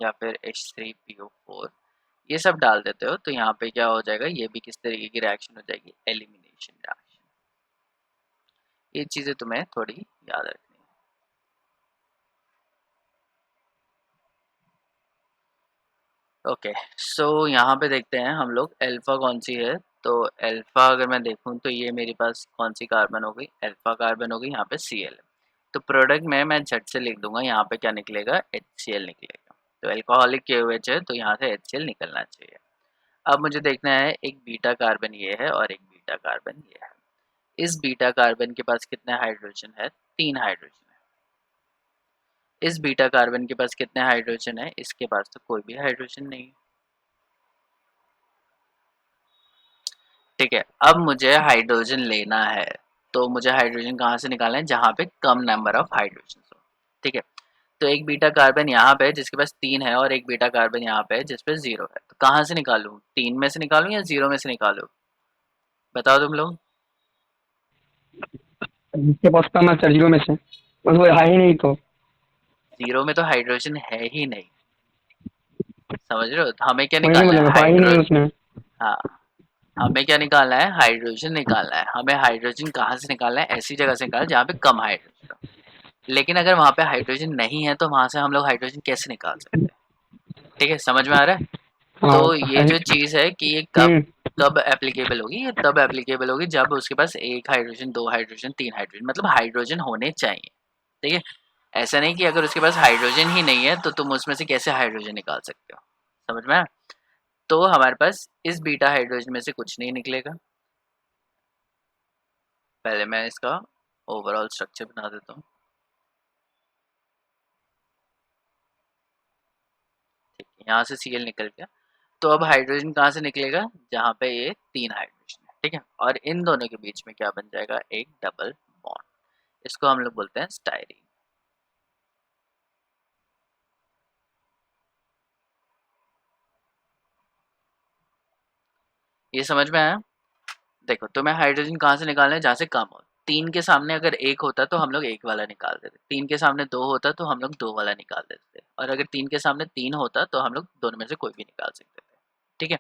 या फिर H3PO4, ये सब डाल देते हो, तो यहाँ पे क्या हो जाएगा? ये भी किस तरीके की रिएक्शन हो जाएगी? Elimination reaction. ये चीज़ें तुम्हें थोड़ी याद रखनी है। ओके, सो यहाँ पे देखते हैं हम लोग अल्फा कौन सी है। तो अल्फा अगर मैं देखूँ तो ये मेरे पास कौन सी कार्बन हो गई? अल्फा कार्बन हो गई, यहाँ पे Cl है। तो प्रोडक्ट में मैं झट से लिख दूंगा, यहाँ पे क्या निकलेगा? HCl निकलेगा। तो एल्कोहलिक KOH है, तो यहाँ से HCl निकलना चाहिए। अब मुझे देखना है, एक बीटा कार्बन ये है और एक बीटा कार्बन ये है। इस बीटा कार्बन के पास कितने हाइड्रोजन है? 3 हाइड्रोजन है। इस बीटा कार्बन के पास कितने हाइड्रोजन है? इसके पास तो कोई भी हाइड्रोजन नहीं है। ठीक है, अब मुझे हाइड्रोजन लेना है, तो मुझे हाइड्रोजन कहाँ से निकालना है? जहाँ पे कम नंबर ऑफ हाइड्रोजन हो। ठीक है, तो एक बीटा कार्बन यहाँ पे है जिसके पास 3 है, और एक बीटा कार्बन यहाँ पे है जिस पे 0 है। तो कहाँ से निकालूं? 3 में से निकालूं या 0 में से निकालूं? बताओ तुम लोग। जिसके पास कम है सर, 0 में से, बस वो है ही नहीं तो। 0 में तो हाइड्रोजन है ही नहीं, समझ रहे हो? तो हमें क्या वही नहीं निकालना है? बोलेगा, है ही नहीं उसमें। हाँ, हमें क्या निकालना है? हाइड्रोजन निकालना है। हमें हाइड्रोजन कहाँ से निकालना है? ऐसी जगह से निकालना है जहाँ पे कम हाइड्रोजन हो। लेकिन अगर वहाँ पे हाइड्रोजन नहीं है, तो वहाँ से हम लोग हाइड्रोजन कैसे निकाल सकते हैं? ठीक है, समझ में आ रहा है? हाँ तो ये है। जो चीज़ है कि ये कब कब एप्लीकेबल होगी? ये तब एप्लीकेबल होगी जब उसके पास 1 हाइड्रोजन, 2 हाइड्रोजन, 3 हाइड्रोजन, मतलब हाइड्रोजन होने चाहिए। ठीक है, ऐसा नहीं कि अगर उसके पास हाइड्रोजन ही नहीं है तो तुम उसमें से कैसे हाइड्रोजन निकाल सकते हो। समझ में आया? तो हमारे पास इस बीटा हाइड्रोजन में से कुछ नहीं निकलेगा। पहले मैं इसका ओवरऑल स्ट्रक्चर बना देता हूँ। ठीक है, यहाँ से Cl निकल गया। तो अब हाइड्रोजन कहाँ से निकलेगा? जहाँ पे ये 3 हाइड्रोजन है। ठीक है, और इन दोनों के बीच में क्या बन जाएगा? एक डबल बॉन्ड। इसको हम लोग बोलते हैं स्टायरीन। ये समझ में आया? देखो, तुम्हें हाइड्रोजन कहाँ से निकालना है? जहाँ से कम हो। 3 के सामने अगर 1 होता तो हम लोग 1 वाला निकाल देते, 3 के सामने 2 होता तो हम लोग 2 वाला निकाल देते, और अगर 3 के सामने 3 होता तो हम लोग दोनों में से कोई भी निकाल सकते थे। ठीक है,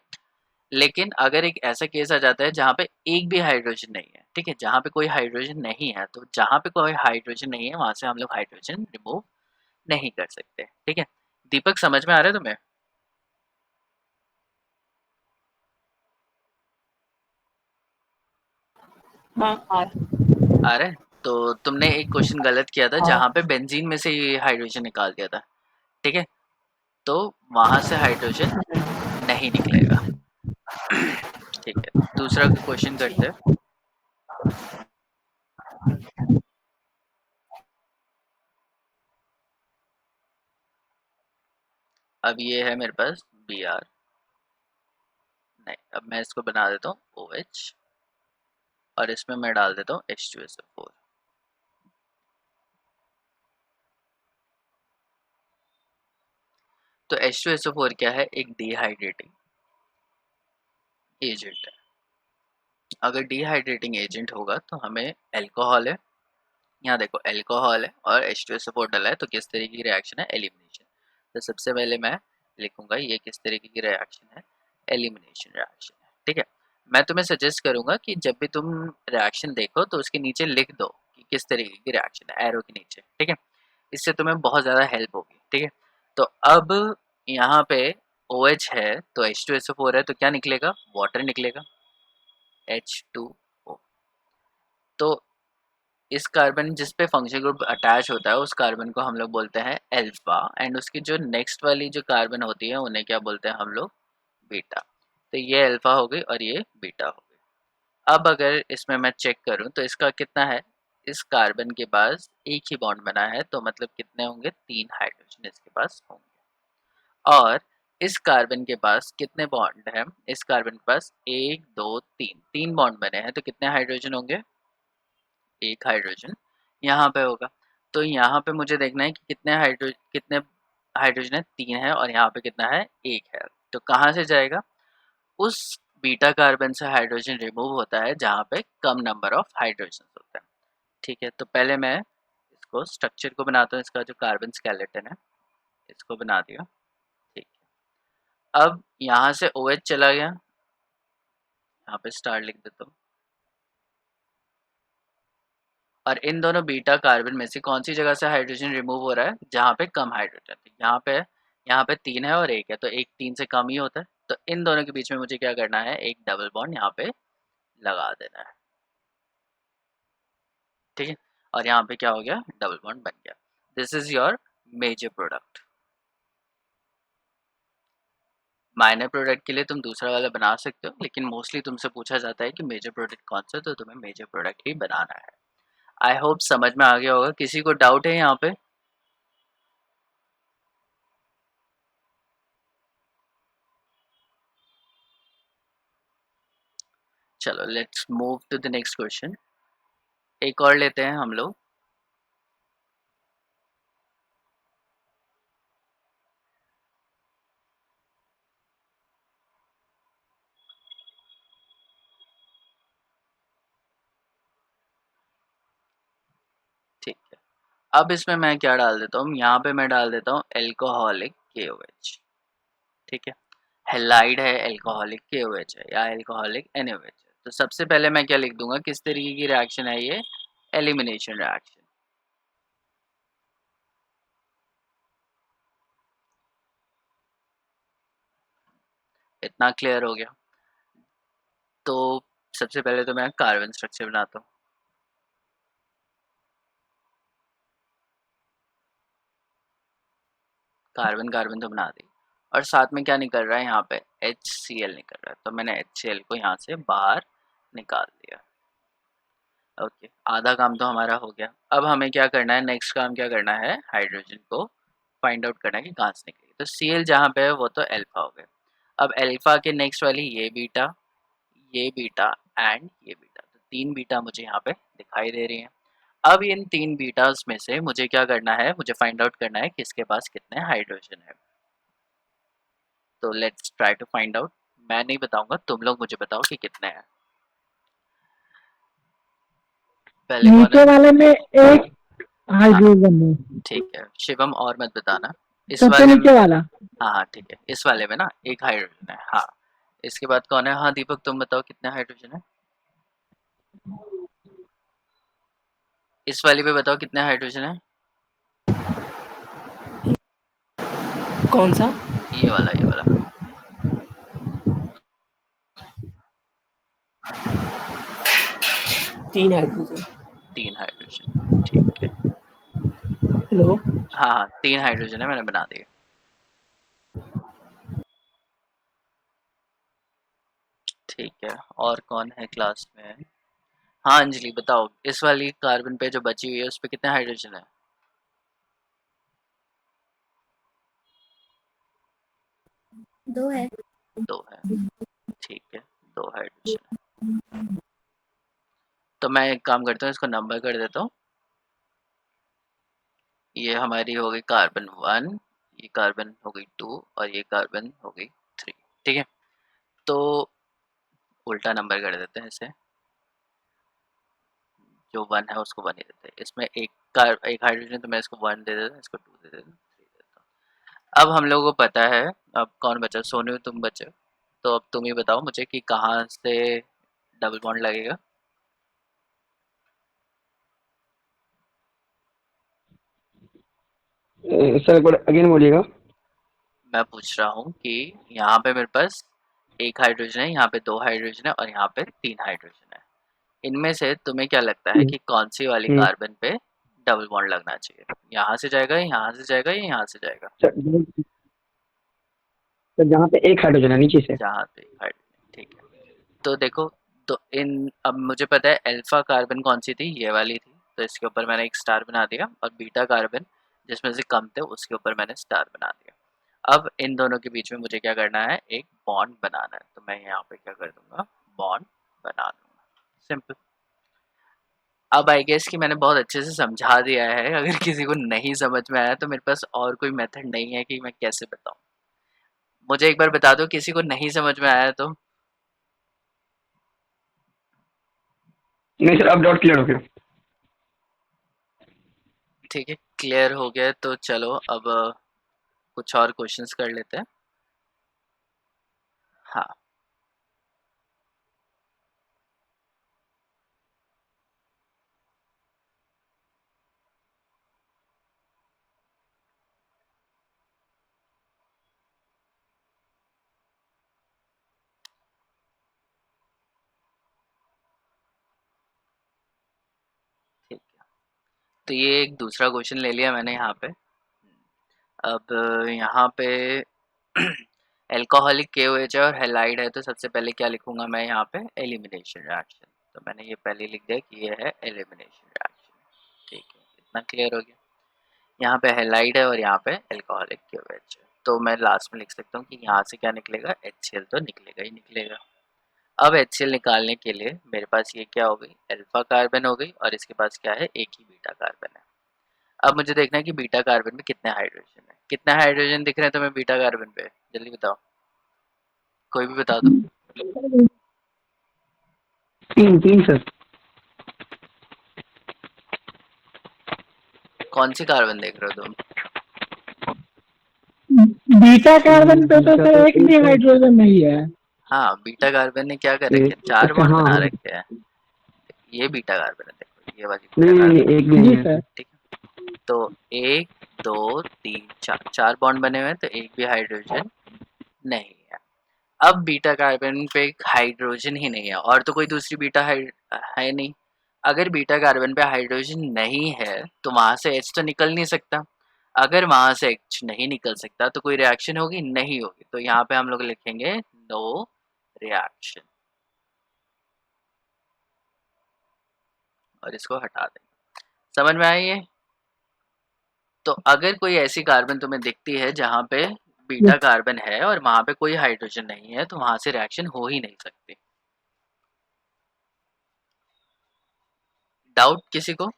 लेकिन अगर एक ऐसा केस आ जाता है जहाँ पे एक भी हाइड्रोजन नहीं है, ठीक है, जहाँ पे कोई हाइड्रोजन नहीं है, तो जहाँ पे कोई हाइड्रोजन नहीं है वहां से हम लोग हाइड्रोजन रिमूव नहीं कर सकते। ठीक है, दीपक समझ में आ रहा है तुम्हें? हाँ आ आ रहा है? तो तुमने एक क्वेश्चन गलत किया था हाँ जहाँ पे बेंजीन में से ये हाइड्रोजन निकाल दिया था। ठीक है, तो वहां से हाइड्रोजन नहीं निकलेगा। ठीक है, दूसरा क्वेश्चन करते हैं। अब ये है मेरे पास Br, नहीं, अब मैं इसको बना देता हूँ OH, और इसमें मैं डाल देता हूँ H2SO4। तो H2SO4 क्या है? एक डिहाइड्रेटिंग एजेंट है। अगर डिहाइड्रेटिंग एजेंट होगा तो हमें अल्कोहल है, यहाँ देखो अल्कोहल है और H2SO4 डला है, तो किस तरीके की रिएक्शन है? एलिमिनेशन। तो सबसे पहले मैं लिखूंगा ये किस तरीके की रिएक्शन है? एलिमिनेशन रिएक्शन है। ठीक है, मैं तुम्हें सजेस्ट करूंगा कि जब भी तुम रिएक्शन देखो तो उसके नीचे लिख दो कि किस तरीके की रिएक्शन है, एरो के नीचे। ठीक है, इससे तुम्हें बहुत ज़्यादा हेल्प होगी। ठीक है, तो अब यहाँ पे OH है तो H2SO4 है, तो क्या निकलेगा? वाटर निकलेगा, H2O। तो इस कार्बन जिस पे फंक्शनल ग्रुप अटैच होता है उस कार्बन को हम लोग बोलते हैं अल्फा, एंड उसकी जो नेक्स्ट वाली जो कार्बन होती है उन्हें क्या बोलते हैं हम लोग? बीटा। तो ये अल्फा हो गई और ये बीटा हो गई। अब अगर इसमें मैं चेक करूं तो इसका कितना है? इस कार्बन के पास एक ही बॉन्ड बना है, तो मतलब कितने होंगे, 3 हाइड्रोजन इसके पास होंगे। और इस कार्बन के पास कितने बॉन्ड हैं, इस कार्बन के पास 1 2 3 3 बॉन्ड बने हैं, तो कितने हाइड्रोजन होंगे, एक हाइड्रोजन यहाँ पे होगा। तो यहाँ पे मुझे देखना है कि कितने हाइड्रोजन है, 3 है, और यहाँ पे कितना है, 1 है। तो कहाँ से जाएगा, उस बीटा कार्बन से हाइड्रोजन रिमूव होता है जहाँ पे कम नंबर ऑफ हाइड्रोजन होता है। ठीक है, तो पहले मैं इसको स्ट्रक्चर को बनाता हूँ, इसका जो कार्बन स्केलेटन है इसको बना दिया। ठीक है, अब यहाँ से OH चला गया, यहाँ पे स्टार लिख देता हूँ। और इन दोनों बीटा कार्बन में से कौन सी जगह से हाइड्रोजन रिमूव हो रहा है, जहाँ पे कम हाइड्रोजन है। यहाँ पे 3 है और 1 है, तो एक 3 से कम ही होता है। तो इन दोनों के बीच में मुझे क्या करना है, एक डबल बॉन्ड यहाँ पे लगा देना है। ठीक है, और यहाँ पे क्या हो गया, डबल बॉन्ड बन गया। This is your major product. Minor product के लिए तुम दूसरा वाला बना सकते हो, लेकिन मोस्टली तुमसे पूछा जाता है कि मेजर प्रोडक्ट कौन सा, तो तुम्हें मेजर प्रोडक्ट ही बनाना है। आई होप समझ में आ गया होगा। किसी को डाउट है यहाँ पे? चलो let's move to the next question. एक और लेते हैं हम लोग। ठीक है, अब इसमें मैं क्या डाल देता हूँ, यहाँ पे मैं डाल देता हूँ एल्कोहलिक KOH। ठीक है, हेलाइड है, एल्कोहलिक KOH है, या एल्कोहलिक NaOH है। तो सबसे पहले मैं क्या लिख दूंगा, किस तरीके की रिएक्शन है ये, एलिमिनेशन रिएक्शन। इतना क्लियर हो गया। तो सबसे पहले तो मैं कार्बन स्ट्रक्चर बनाता हूँ। कार्बन कार्बन तो बना दी, और साथ में क्या निकल रहा है, यहाँ पे HCl निकल रहा है, तो मैंने HCl को यहाँ से बाहर निकाल दिया। ओके, आधा काम तो हमारा हो गया। अब हमें क्या करना है, नेक्स्ट काम क्या करना है, हाइड्रोजन को फाइंड आउट करना है कि कहाँ से निकलेगी। तो Cl जहाँ पे है वो तो अल्फा हो गया। अब अल्फा के नेक्स्ट वाली ये बीटा एंड ये बीटा, तो 3 बीटा मुझे यहाँ पे दिखाई दे रही है। अब इन 3 बीटास में से मुझे क्या करना है, मुझे फाइंड आउट करना है किसके पास कितने हाइड्रोजन है। तो let's try to find out. मैं नहीं बताऊंगा, तुम लोग मुझे बताओ कि कितने हैं। पहले कौन नीचे है? वाले में एक हाँ हाइड्रोजन है, ठीक है, शिवम और मत बताना। इस सबसे वाले में, नीचे वाला। हाँ हाँ ठीक है, इस वाले में ना एक हाइड्रोजन है। हाँ, इसके बाद कौन है, हाँ दीपक तुम बताओ कितने हाइड्रोजन है। इस वाले पे बताओ कितने हाइड्रोजन है। कौन सा? ये वाला, ये वाला। 3 हाइड्रोजन। 3 हाइड्रोजन, ठीक है। हेलो, हाँ हाँ 3 हाइड्रोजन है, मैंने बना दिया। ठीक है, और कौन है क्लास में? हाँ अंजलि बताओ, इस वाली कार्बन पे जो बची हुई है उस पे कितने हाइड्रोजन है। 2 है। 2 है, ठीक है, 2 हाइड्रोजन है। तो मैं एक काम करता हूँ, इसको नंबर कर देता हूँ। ये हमारी हो गई कार्बन 1, ये कार्बन हो गई 2, और ये कार्बन हो गई 3। ठीक है, तो उल्टा नंबर कर देते हैं इसे। जो 1 है उसको 1 ही देते हैं। इसमें एक हाइड्रोजन, तो मैं इसको 1 दे देता हूँ, इसको 2 दे देता हूँ, 3 दे देता हूँ। अब हम लोगों को पता है, अब कौन बचा, सोनू तुम बचे। तो अब तुम ही बताओ मुझे कि कहाँ से डबल बॉन्ड लगेगा। सर एक बार अगेन बोलिएगा। मैं पूछ रहा हूँ कि यहाँ पे मेरे पास एक हाइड्रोजन है, यहाँ पे 2 हाइड्रोजन है, और यहाँ पे 3 हाइड्रोजन है। इनमें से तुम्हें क्या लगता है कि कौन सी वाली हम्म, कार्बन पे डबल बॉन्ड लगना चाहिए, यहाँ से जाएगा, यहाँ से जाएगा, या यहाँ से जाएगा। सर जहाँ पे एक हाइड्रोजन है नीचे से। जहाँ पे हाइड्रोजन, ठीक है। तो देखो, तो इन अब मुझे पता है अल्फा कार्बन कौन सी थी, ये वाली थी। तो इसके ऊपर मैंने एक स्टार बना दिया, और बीटा कार्बन जिसमें से कम थे उसके ऊपर मैंने स्टार बना दिया। अब इन दोनों के बीच में मुझे क्या करना है, एक बॉन्ड बनाना है। तो मैं यहाँ पे क्या कर दूंगा, बॉन्ड बना दूंगा, सिंपल। अब आई गेस कि मैंने बहुत अच्छे से समझा दिया है। अगर किसी को नहीं समझ में आया तो मेरे पास और कोई मेथड नहीं है कि मैं कैसे बताऊं। मुझे एक बार बता दो किसी को नहीं समझ में आया तो। नहीं सर, अब डाउट क्लियर हो गया। ठीक है, क्लियर हो गया तो चलो अब कुछ और क्वेश्चंस कर लेते हैं। हाँ, ठीक है। तो ये एक दूसरा क्वेश्चन ले लिया मैंने यहाँ पे। अब यहाँ पे एल्कोहलिक KOH है और हेलाइड है, तो सबसे पहले क्या लिखूंगा मैं यहाँ पे, एलिमिनेशन रिएक्शन। तो मैंने ये पहले लिख दिया कि ये है एलिमिनेशन रिएक्शन। ठीक है, इतना क्लियर हो गया। यहाँ पे हेलाइड है और यहाँ पे एल्कोहलिक KOH है, तो मैं लास्ट में लिख सकता हूँ कि यहाँ से क्या निकलेगा, HCl तो निकलेगा ही निकलेगा। अब HCl निकालने के लिए मेरे पास ये क्या हो गई, अल्फा कार्बन हो गई, और इसके पास क्या है, एक ही बीटा कार्बन है। अब मुझे देखना है कि बीटा कार्बन में कितने हाइड्रोजन है। कितने हाइड्रोजन दिख रहे हैं तुम्हें बीटा कार्बन पे, जल्दी बताओ, कोई भी बता दो। 3 सर। कौन सी कार्बन देख रहे हो तुम? बीटा कार्बन पे तो सर एक भी हाइड्रोजन नहीं है। हाँ, बीटा कार्बन ने क्या कर रखे हैं, 4 अच्छा, बॉन्ड हाँ बना हाँ। रखे हैं। ये बीटा कार्बन है, देखो ये वाली नहीं बीटा नहीं नहीं, कार्बन। एक भी जी नहीं है। सर। ठीक है, तो 1 2 3 4, 4 बॉन्ड बने हुए हैं, तो एक भी हाइड्रोजन नहीं है। अब बीटा कार्बन पे हाइड्रोजन ही नहीं है, और तो कोई दूसरी बीटा है नहीं। अगर बीटा कार्बन पे हाइड्रोजन नहीं है तो वहां से H तो निकल नहीं सकता। अगर वहां से H नहीं निकल सकता तो कोई रिएक्शन होगी, नहीं होगी। तो यहाँ पे हम लोग लिखेंगे नो रिएक्शन, और इसको हटा देंगे। समझ में आई ये? तो अगर कोई ऐसी कार्बन तुम्हें दिखती है जहाँ पे बीटा कार्बन है और वहां पे कोई हाइड्रोजन नहीं है, तो वहां से रिएक्शन हो ही नहीं सकती। डाउट किसी को?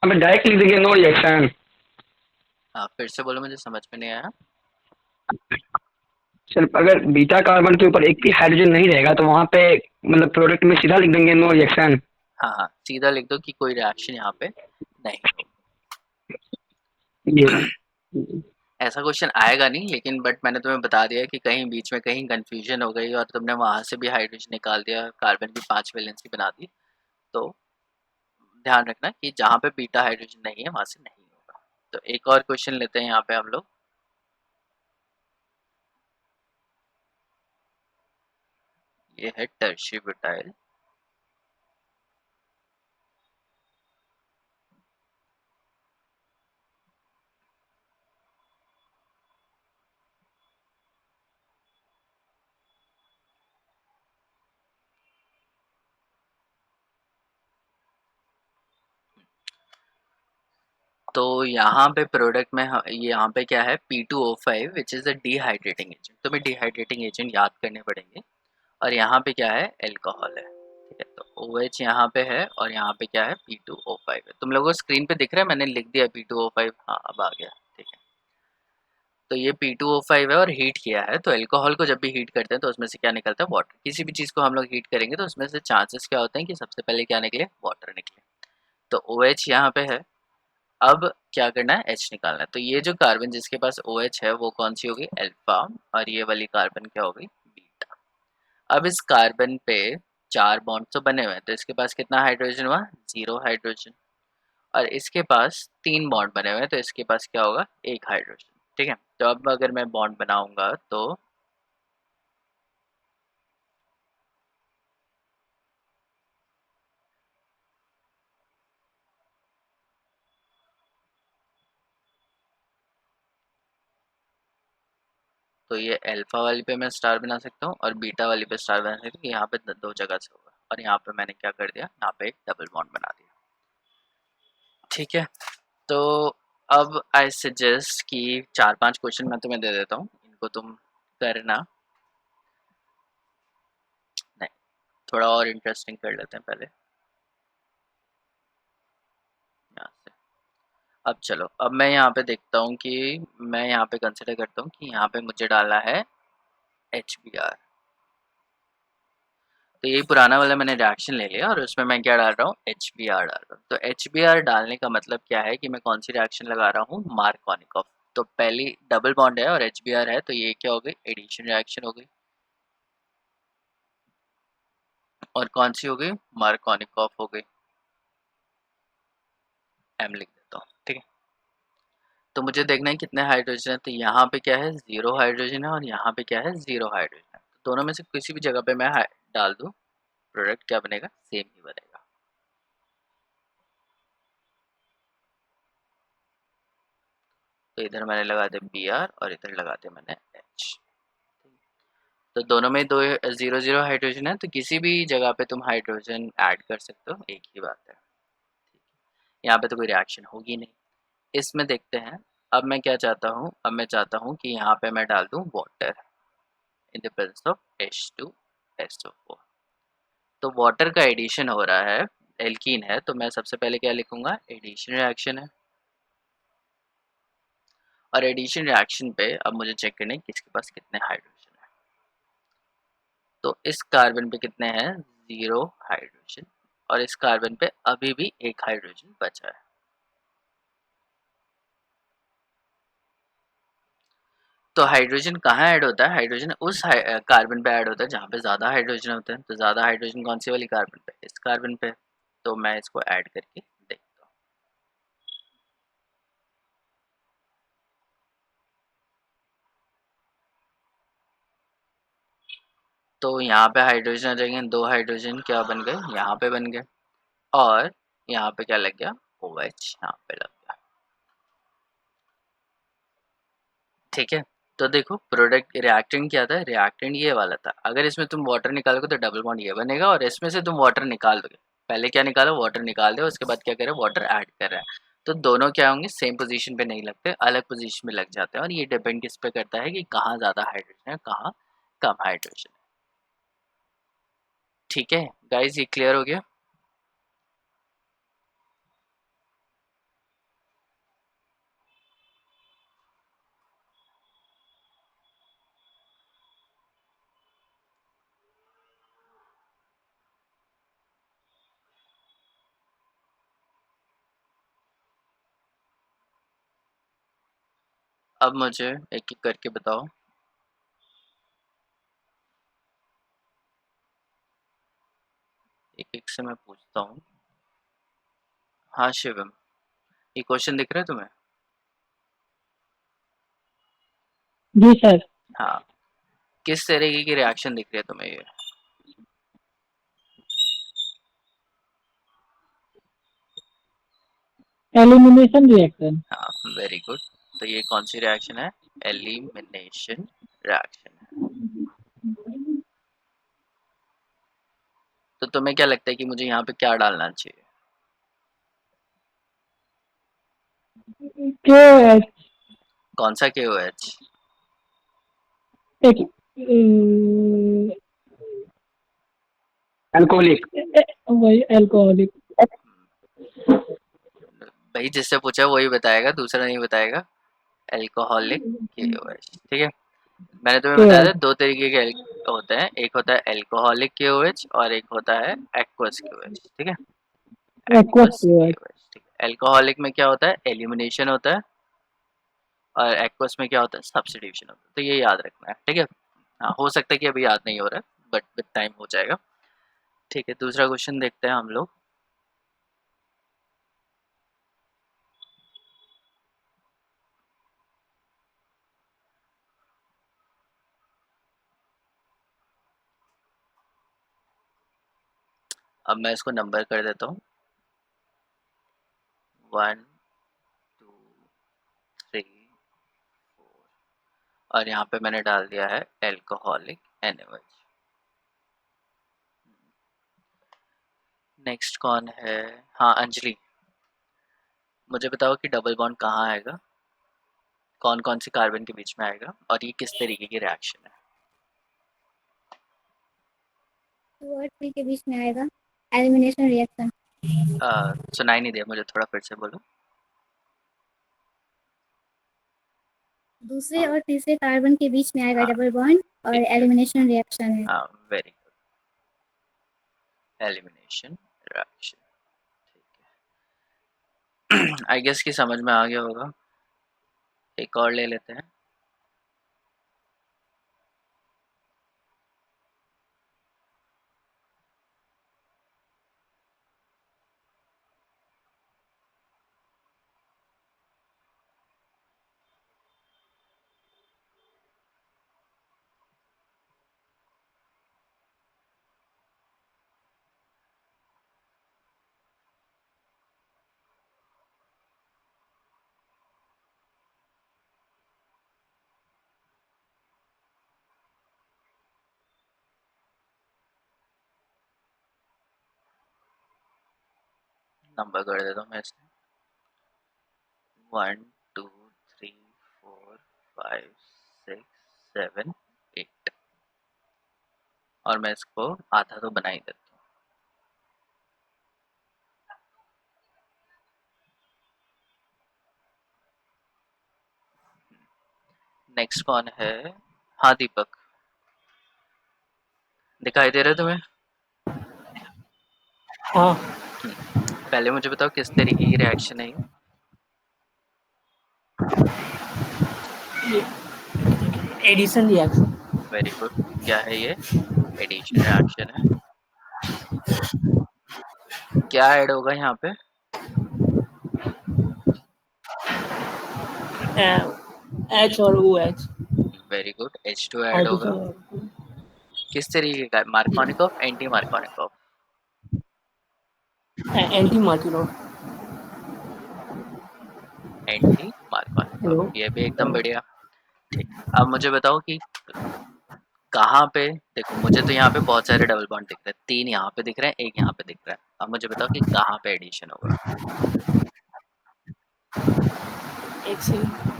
अब डायरेक्ट लिख देंगे नो रिएक्शन। हाँ, फिर से बोलो, मुझे समझ में नहीं आया। सर अगर बीटा कार्बन के ऊपर एक भी हाइड्रोजन नहीं रहेगा तो वहाँ पे मतलब प्रोडक्ट में सीधा लिख देंगे नो रिएक्शन। हाँ हाँ, सीधा लिख दो कि कोई रिएक्शन यहाँ पे नहीं होगी। ये ऐसा क्वेश्चन आएगा नहीं, लेकिन बट मैंने तुम्हें बता दिया कि कहीं बीच में कहीं कंफ्यूजन हो गई और तुमने वहां से भी हाइड्रोजन निकाल दिया, कार्बन की 5 वैलेंसी बना दी, तो ध्यान रखना कि जहाँ पे बीटा हाइड्रोजन नहीं है वहां से नहीं होगा। तो एक और क्वेश्चन लेते हैं यहाँ पे हम लोग। ये है टर्शियरी ब्यूटाइल। तो यहाँ पे प्रोडक्ट में यहाँ पे क्या है, P2O5 which is a dehydrating agent. तुम्हें डिहाइड्रेटिंग एजेंट याद करने पड़ेंगे। और यहाँ पे क्या है, अल्कोहल है। ठीक है, तो OH यहाँ पे है और यहाँ पे क्या है, P2O5 है। तुम लोगों को स्क्रीन पे दिख रहा है, मैंने लिख दिया P2O5। हाँ, अब आ गया। ठीक है, तो ये P2O5 है और हीट किया है। तो अल्कोहल को जब भी हीट करते हैं तो उसमें से क्या निकलता है, वाटर। किसी भी चीज़ को हम लोग हीट करेंगे तो उसमें से चांसेस क्या होते हैं कि सबसे पहले क्या निकले, वाटर निकले। तो OH यहाँ पे है। अब क्या करना है, H निकालना है। तो ये जो कार्बन जिसके पास OH है वो कौन सी होगी, अल्फा, और ये वाली कार्बन क्या होगी, बीटा। अब इस कार्बन पे 4 बॉन्ड तो बने हुए हैं, तो इसके पास कितना हाइड्रोजन हुआ, 0 हाइड्रोजन। और इसके पास 3 बॉन्ड बने हुए हैं, तो इसके पास क्या होगा, 1 हाइड्रोजन। ठीक है, तो अब अगर मैं बॉन्ड बनाऊंगा तो तो ये अल्फा वाली पे मैं स्टार बना सकता हूँ और बीटा वाली पे स्टार बना सकता हूँ। यहाँ पे दो जगह से होगा और यहाँ पे मैंने क्या कर दिया, यहाँ पे एक डबल बॉन्ड बना दिया। ठीक है, तो अब आई सजेस्ट कि 4-5 क्वेश्चन मैं तुम्हें दे देता हूँ, इनको तुम करना। नहीं, थोड़ा और इंटरेस्टिंग कर लेते हैं पहले यहाँ से। अब चलो, अब मैं यहाँ पे देखता हूँ कि मैं यहाँ पे कंसिडर करता हूँ कि यहाँ पे मुझे डालना है HBr। तो यही पुराना वाला मैंने रिएक्शन ले लिया और उसमें मैं क्या डाल रहा हूँ, HBr डाल रहा हूँ। तो HBr डालने का मतलब क्या है कि मैं कौन सी रिएक्शन लगा रहा हूँ, मार्कोनिकॉफ। तो पहली डबल बॉन्ड है और HBr है, तो ये क्या हो गई, एडिशन रिएक्शन हो गई। और कौन सी हो गई, मार्कोनिकॉफ हो गई। M लिख देता हूँ, ठीक है। तो मुझे देखना है कितने हाइड्रोजन है। तो यहाँ पे क्या है, 0 हाइड्रोजन है और यहाँ पे क्या है, 0 हाइड्रोजन है। तो दोनों में से किसी भी जगह पे मैं डाल दूँ, प्रोडक्ट क्या बनेगा, सेम ही बनेगा। तो इधर मैंने लगा दिया Br और इधर लगा दिया मैंने H। तो दोनों में 0-0 हाइड्रोजन है, तो किसी भी जगह पे तुम हाइड्रोजन ऐड कर सकते हो, एक ही बात है। यहाँ पे तो कोई रिएक्शन होगी नहीं। इसमें देखते हैं, अब मैं क्या चाहता हूँ, अब मैं चाहता हूँ कि यहाँ पे मैं डाल दूँ water in the presence of H2SO4। तो वाटर का एडिशन हो रहा है, एल्कीन है, तो मैं सबसे पहले क्या लिखूंगा, एडिशन रिएक्शन है। और एडिशन रिएक्शन पे अब मुझे चेक करना है किसके पास कितने हाइड्रोजन है। तो इस कार्बन पे कितने हैं, 0 हाइड्रोजन, और इस कार्बन पे अभी भी एक हाइड्रोजन बचा है। तो हाइड्रोजन कहाँ ऐड होता है, हाइड्रोजन उस कार्बन पे ऐड होता है जहाँ पे ज़्यादा हाइड्रोजन होते हैं। तो ज़्यादा हाइड्रोजन कौन सी वाली कार्बन पे, इस कार्बन पे। तो मैं इसको ऐड करके देखता हूँ। तो यहाँ पे हाइड्रोजन आ जाएंगे, 2 हाइड्रोजन क्या बन गए, यहाँ पे बन गए। और यहाँ पे क्या लग गया, OH यहाँ पे लग गया। ठीक है, तो देखो प्रोडक्ट रिएक्टेंट क्या था, रिएक्टेंट ये वाला था। अगर इसमें तुम वाटर निकालोगे तो डबल बॉन्ड ये बनेगा, और इसमें से तुम वाटर निकाल दोगे, पहले क्या निकालो, वाटर निकाल दो, उसके बाद क्या करें, वाटर ऐड कर रहा है। तो दोनों क्या होंगे, सेम पोजीशन पे नहीं लगते, अलग पोजीशन में लग जाते हैं। और ये डिपेंड किस पे करता है कि कहाँ ज़्यादा हाइड्रोजन है, कहाँ कम हाइड्रोजन है। ठीक है गाइज, ये क्लियर हो गया। अब मुझे एक एक करके बताओ। एक एक से मैं पूछता हूँ। हाँ शिवम, ये क्वेश्चन दिख रहा है तुम्हें? जी सर। हाँ, किस तरीके की रिएक्शन दिख रही है तुम्हें ये? Elimination reaction. हाँ, वेरी गुड। तो ये कौन सी रिएक्शन है, एलिमिनेशन रिएक्शन है। तो तुम्हें क्या लगता है कि मुझे यहाँ पे क्या डालना चाहिए? KOH। कौन सा KOH? एक अल्कोहलिक। वही अल्कोहलिक। भाई जिससे पूछा वही बताएगा, दूसरा नहीं बताएगा। अल्कोहलिक KOH, ठीक है। मैंने तुम्हें बताया था दो तरीके के होते हैं, एक होता है अल्कोहलिक KOH और एक होता है एक्वस KOH, ठीक है। Aqueous aqueous KOH। KOH, ठीक है। अल्कोहलिक में क्या होता है, एलिमिनेशन होता है, और एक्वस में क्या होता है, सब्स्टिट्यूशन होता है। तो ये याद रखना है, ठीक है। हाँ, हो सकता है कि अभी याद नहीं हो रहा है, बट विद टाइम हो जाएगा। ठीक है, दूसरा क्वेश्चन देखते हैं हम लोग। अब मैं इसको नंबर कर देता हूँ, 1 2 3 4 और यहाँ पे मैंने डाल दिया है एल्कोहलिक NaOH। नेक्स्ट कौन है? हाँ, अंजलि, मुझे बताओ कि डबल बॉन्ड कहाँ आएगा, कौन कौन सी कार्बन के बीच में आएगा, और ये किस तरीके की रिएक्शन है? 2 और 3 के बीच में आएगा, एलिमिनेशन रिएक्शन। सुनाई नहीं दिया मुझे, थोड़ा फिर से बोलो। दूसरे और तीसरे कार्बन के बीच में आएगा हाँ, डबल बॉन्ड और ठीक है। एलिमिनेशन रिएक्शन है। हाँ, वेरी गुड, एलिमिनेशन रिएक्शन। ठीक है। आई गेस कि समझ में आ गया होगा। एक और ले लेते हैं। नंबर कर देता हूँ मैं इसमें 1 2 3 4 5 6 7 8, और मैं इसको आधा तो बना ही देता हूँ। नेक्स्ट कौन है? हाँ दीपक, दिखाई दे रहा है तुम्हें? हाँ, पहले मुझे बताओ किस तरीके की रिएक्शन है ये? ये एडिशन रिएक्शन। वेरी गुड, क्या है ये? एडिशन रिएक्शन है। क्या ऐड होगा यहाँ पे? H और OH। Very good, H2 add होगा। किस तरीके का? Markovnikov, anti Markovnikov? Anti Martinov. Anti हेलो। मार्कोनिकॉफ, ये भी एकदम बढ़िया। ठीक, अब मुझे बताओ कि कहाँ पे, देखो मुझे तो यहाँ पे बहुत सारे डबल बॉन्ड दिख रहे हैं, 3 यहाँ पे दिख रहे हैं, 1 यहाँ पे दिख रहा है। अब मुझे बताओ कि कहाँ पे एडिशन होगा? एक सेकंड।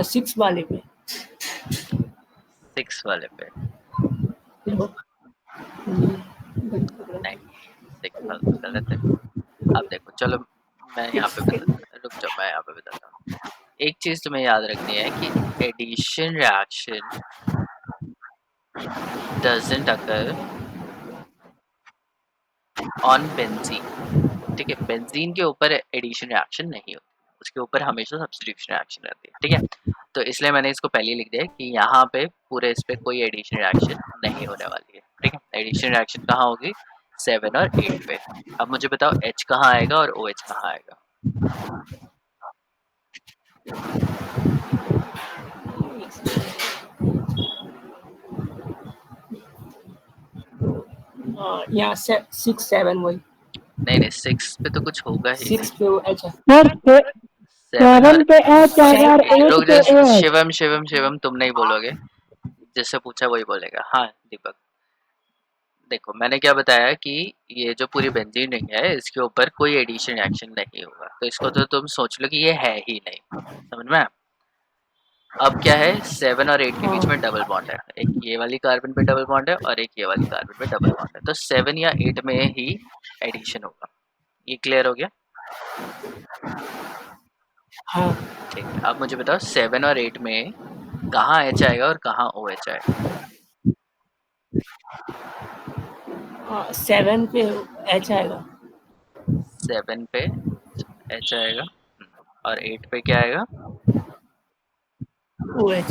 6 वाले पे। 6 वाले पे? हेलो। नहीं, 6 वाला तो गलत है। अब देखो, चलो मैं यहाँ पे रुक जाओ, मैं यहाँ पे बताता हूँ। एक चीज़ तुम्हें याद रखनी है कि addition reaction doesn't occur on benzene. ठीक है, बेंजीन के ऊपर एडिशन रिएक्शन नहीं होती, उसके ऊपर हमेशा सब्स्टिट्यूशन रिएक्शन रहती है। ठीक है, तो इसलिए मैंने इसको पहले ही लिख दिया कि यहाँ पे पूरे इस पे कोई एडिशन रिएक्शन नहीं होने वाली है। ठीक है, एडिशन रिएक्शन कहाँ होगी? 7 और 8 पे। अब मुझे बताओ H कहाँ आएगा और OH कहाँ आएगा? यहाँ 6 7 वही। नहीं नहीं, 6 पे तो कुछ होगा ही 6 नहीं। पे वो H है। सर 7 और 7 पे H और 8 रुक पे जा, H। शिवम शिवम शिवम, तुम नहीं बोलोगे, जिससे पूछा वही बोलेगा। हाँ दीपक, देखो मैंने क्या बताया कि ये जो पूरी बेंजीन रिंग है इसके ऊपर कोई एडिशन रिएक्शन नहीं होगा, तो इसको तो तुम सोच लो कि ये है ही नहीं। समझ में आया? अब क्या है, 7 और 8 के बीच में डबल बॉन्ड है, एक ये वाली कार्बन पे डबल बॉन्ड है और एक ये वाली कार्बन पे डबल बॉन्ड है, तो 7 या 8 में ही एडिशन होगा। ये क्लियर हो गया? हाँ। ठीक है, अब मुझे बताओ 7 और 8 में कहाँ H आएगा और कहाँ OH आएगा? 7 पे H आएगा। 7 पे H आएगा और 8 पे क्या आएगा? OH।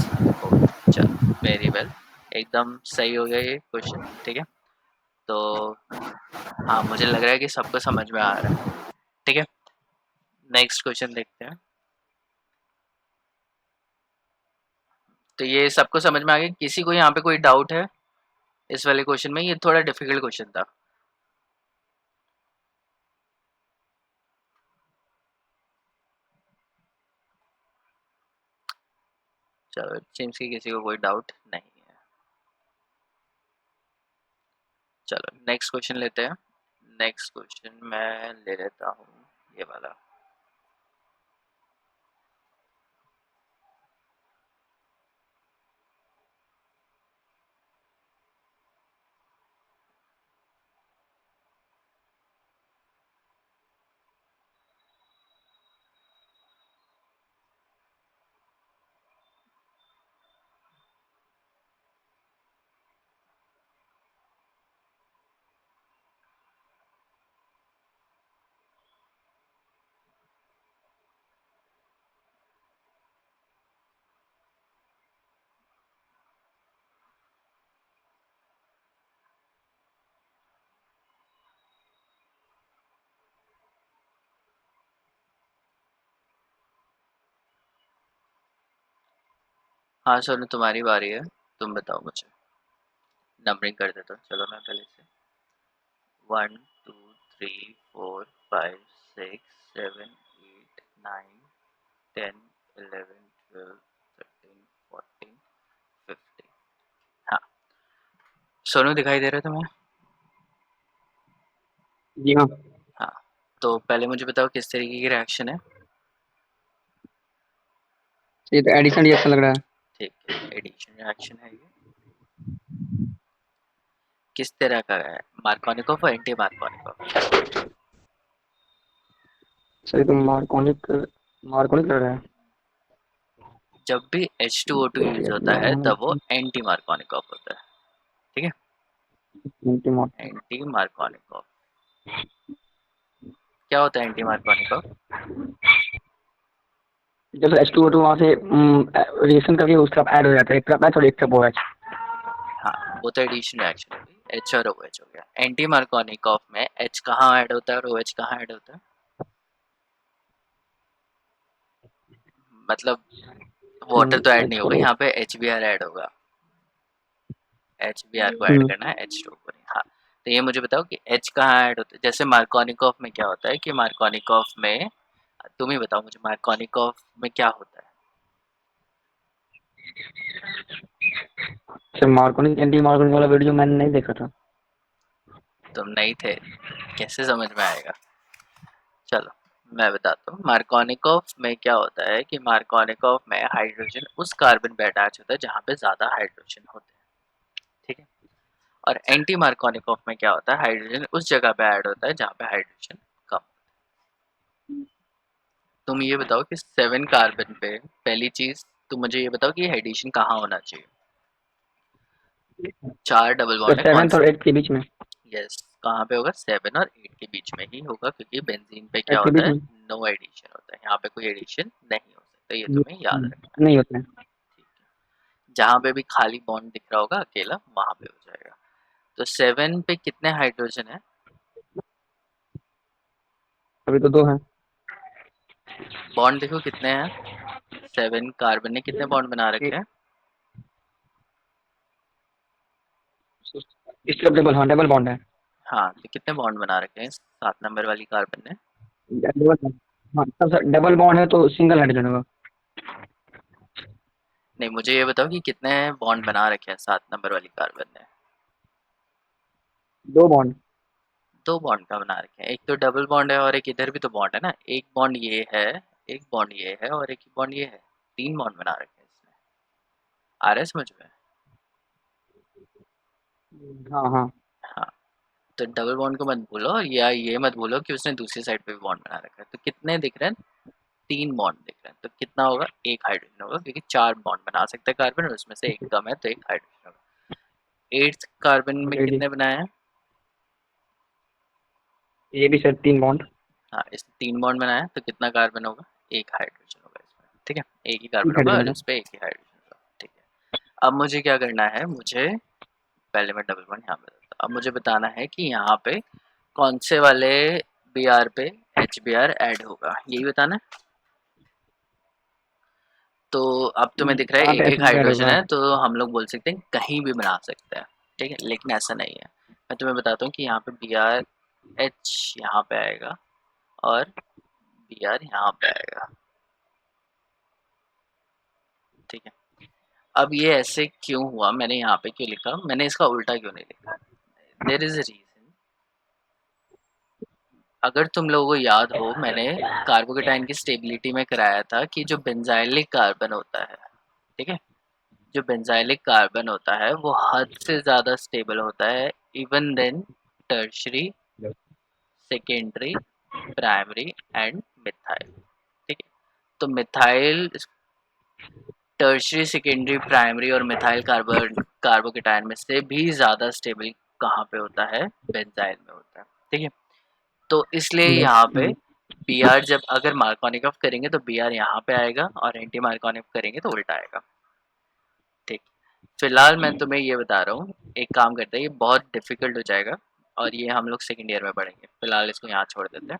चलो वेरी वेल, एकदम सही हो गया ये क्वेश्चन। ठीक है, तो हाँ मुझे लग रहा है कि सबको समझ में आ रहा है। ठीक है, नेक्स्ट क्वेश्चन देखते हैं। तो ये सबको समझ में आ गया? किसी को यहाँ पे कोई डाउट है इस वाले क्वेश्चन में? ये थोड़ा डिफिकल्ट क्वेश्चन था। चलो सीम्स की किसी को कोई डाउट नहीं है। चलो नेक्स्ट क्वेश्चन लेते हैं। नेक्स्ट क्वेश्चन मैं ले लेता हूँ ये वाला। हाँ सोनू तुम्हारी बारी है, तुम बताओ मुझे। नंबरिंग कर देता हूँ, चलो मैं पहले से 1 2 3 4 5 6 7 8 9 10 11 12 13 14 15। हाँ सोनू दिखाई दे रहा है तुम्हें? जी हाँ। हाँ तो पहले मुझे बताओ किस तरीके की रिएक्शन है। ये तो एडिशन रिएक्शन लग रहा है। ठीक है, एडिशन रिएक्शन है ये। किस तरह का है, मार्कोनिकॉफ और एंटी मार्कोनिकॉफ? सर ये तो मार्कोनिक मार्कोनिक लग रहा है। जब भी H2O2 यूज होता है तब वो एंटी मार्कोनिकॉफ होता है। ठीक है, एंटी मार्कोनिकॉफ। क्या होता है एंटी मार्कोनिकॉफ? जब H2O2 वहाँ से रिएक्शन करके उसका ऐड हो जाता है, एक तरफ H और एक तरफ OH। हाँ वो तो एडिशन रिएक्शन होगी, H और OH हो गया। एंटी मार्कोनिकॉफ में H कहाँ ऐड होता है और OH कहाँ ऐड होता है? मतलब वाटर तो ऐड नहीं H होगा और OH। यहाँ पे, HBr ऐड होगा। HBr को ऐड करना है H2 को नहीं। हाँ तो ये मुझे बताओ कि H कहाँ ऐड होता है। जैसे मार्कोनिकॉफ में क्या होता है कि मार्कोनिकॉफ में, तुम ही बताओ मुझे, मार्कोनिकॉफ में क्या होता है? सर मार्कोनिक एंटी मार्कोनिक वाला वीडियो मैंने नहीं देखा था। तुम नहीं थे, कैसे समझ में आएगा। चलो मैं बताता हूँ। मार्कोनिकॉफ में क्या होता है कि मार्कोनिकॉफ में हाइड्रोजन उस कार्बन पे अटैच होता है जहाँ पे ज़्यादा हाइड्रोजन होते हैं। ठीक है, और एंटी मार्कोनिकॉफ में क्या होता है, हाइड्रोजन उस जगह पे ऐड होता है जहाँ पे हाइड्रोजन कम। तुम ये बताओ कि 7 कार्बन पे, पहली चीज़ तुम मुझे ये बताओ कि एडिशन कहाँ होना चाहिए। 4 डबल तो बॉन्ड है कौन 7th से? और 8th के बीच में। यस, कहाँ पे होगा? 7 और 8 के बीच में ही होगा, क्योंकि बेंजीन पे क्या 8 के होता बीच है, में नो एडिशन होता है। यहाँ पे कोई एडिशन नहीं हो सकता, ये तुम्हें याद रखना है। नहीं होते हैं। ठीक है, जहाँ पे भी खाली बॉन्ड दिख रहा होगा अकेला, वहाँ पे हो जाएगा। तो 7 पे कितने हाइड्रोजन है? अभी तो 2 हैं। बॉन्ड देखो कितने हैं। 7 कार्बन ने कितने बॉन्ड बना रखे हैं? इस तरफ डबल बॉन्ड है। हाँ तो कितने बॉन्ड बना रखे हैं 7 नंबर वाली कार्बन ने? डबल, हाँ तब सर डबल बॉन्ड है तो सिंगल हाइड्रोजन होगा। नहीं, मुझे ये बताओ कि कितने बॉन्ड बना रखे हैं 7 नंबर वाली कार्बन ने? 2 बॉन्ड। 2 बॉन्ड का बना रखे हैं, एक तो डबल बॉन्ड है और एक इधर भी तो बॉन्ड है ना। एक बॉन्ड ये है, एक बॉन्ड ये है और एक बॉन्ड ये है। 3 बॉन्ड बना रखे हैं इसने। आ रहा है समझ में? हाँ हाँ। हाँ तो डबल बॉन्ड को मत भूलो, या ये मत भूलो कि उसने दूसरी साइड पे भी बॉन्ड बना रखा है। तो कितने दिख रहे हैं? 3 बॉन्ड दिख रहे हैं। तो कितना होगा? एक हाइड्रोजन होगा, क्योंकि 4 बॉन्ड बना सकता है कार्बन और उसमें से एक कम है तो एक हाइड्रोजन होगा। 8th कार्बन में जी जी, कितने बनाए हैं? ये भी सर 3 बॉन्ड। हाँ इस 3 बॉन्ड बनाया है, तो कितना कार्बन होगा? एक हाइड्रोजन होगा इसमें। ठीक है, एक ही कार्बन ठीक होगा हाइड्रोजन और होगा। इस पे एक ही हाइड्रोजन होगा। ठीक है, अब मुझे क्या करना है, मुझे पहले मैं डबल बॉन्ड यहाँ पे देता हूँ। अब मुझे बताना है कि यहाँ पे कौन से वाले बी आर पे HBr ऐड होगा, यही बताना है। तो अब तुम्हें दिख रहा है कहाँ एक पे एक ऐड हाइड्रोजन होगा। है, तो हम लोग बोल सकते हैं कहीं भी बना सकते हैं। ठीक है, लेकिन ऐसा नहीं है। मैं तुम्हें बताता हूँ कि यहाँ पे BrH यहाँ पे आएगा और Br यहाँ पे आएगा। ठीक है, अब ये ऐसे क्यों हुआ, मैंने यहाँ पे क्यों लिखा, मैंने इसका उल्टा क्यों नहीं लिखा, देयर इज अ रीजन। अगर तुम लोगों को याद हो, मैंने कार्बोकेटाइन की स्टेबिलिटी में कराया था कि जो बेंजाइलिक कार्बन होता है, ठीक है, जो बेंजाइलिक कार्बन होता है वो हद से ज़्यादा स्टेबल होता है even then tertiary, secondary, primary and methyl, ठीक है। तो मिथाइल, टर्शरी, सेकेंडरी, प्राइमरी और मिथाइल कार्बोकेटाइन में से भी ज़्यादा स्टेबल कहाँ पे होता है, बेंजाइल में होता है, ठीक है। तो इसलिए यहाँ पे बी आर जब अगर मार्कोनिक ऑफ करेंगे तो बी आर यहाँ पे आएगा और एंटी मार्कोनिक करेंगे तो उल्टा आएगा, ठीक। फिलहाल मैं तुम्हें ये बता रहा हूँ, एक काम करते हैं, ये बहुत डिफिकल्ट हो जाएगा और ये हम लोग सेकेंड ईयर में पढ़ेंगे, फिलहाल इसको यहाँ छोड़ देते हैं,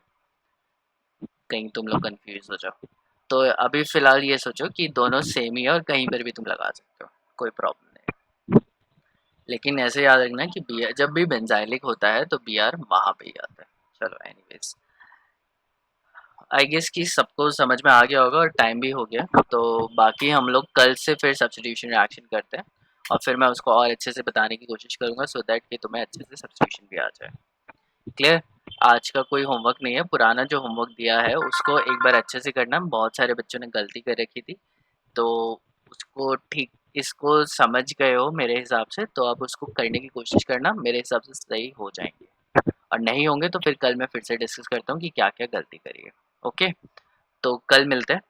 कहीं तुम लोग कंफ्यूज हो जाओ। तो अभी फिलहाल ये सोचो कि दोनों सेम ही है और कहीं पर भी तुम लगा सकते हो, कोई प्रॉब्लम नहीं है। लेकिन ऐसे याद रखना कि बी आर जब भी बेंजाइलिक होता है तो बी आर वहाँ पे ही आता है। चलो एनीवेज, आई गेस कि सबको समझ में आ गया होगा और टाइम भी हो गया, तो बाकी हम लोग कल से फिर सब्स्टिट्यूशन रिएक्शन करते हैं और फिर मैं उसको और अच्छे से बताने की कोशिश करूँगा सो दैट कि तुम्हें अच्छे से सब्स्टिट्यूशन भी आ जाए। क्लियर? आज का कोई होमवर्क नहीं है, पुराना जो होमवर्क दिया है उसको एक बार अच्छे से करना, बहुत सारे बच्चों ने गलती कर रखी थी तो उसको ठीक, इसको समझ गए हो मेरे हिसाब से, तो अब उसको करने की कोशिश करना, मेरे हिसाब से सही हो जाएंगे और नहीं होंगे तो फिर कल मैं फिर से डिस्कस करता हूँ कि क्या क्या गलती करी है। ओके, तो कल मिलते हैं।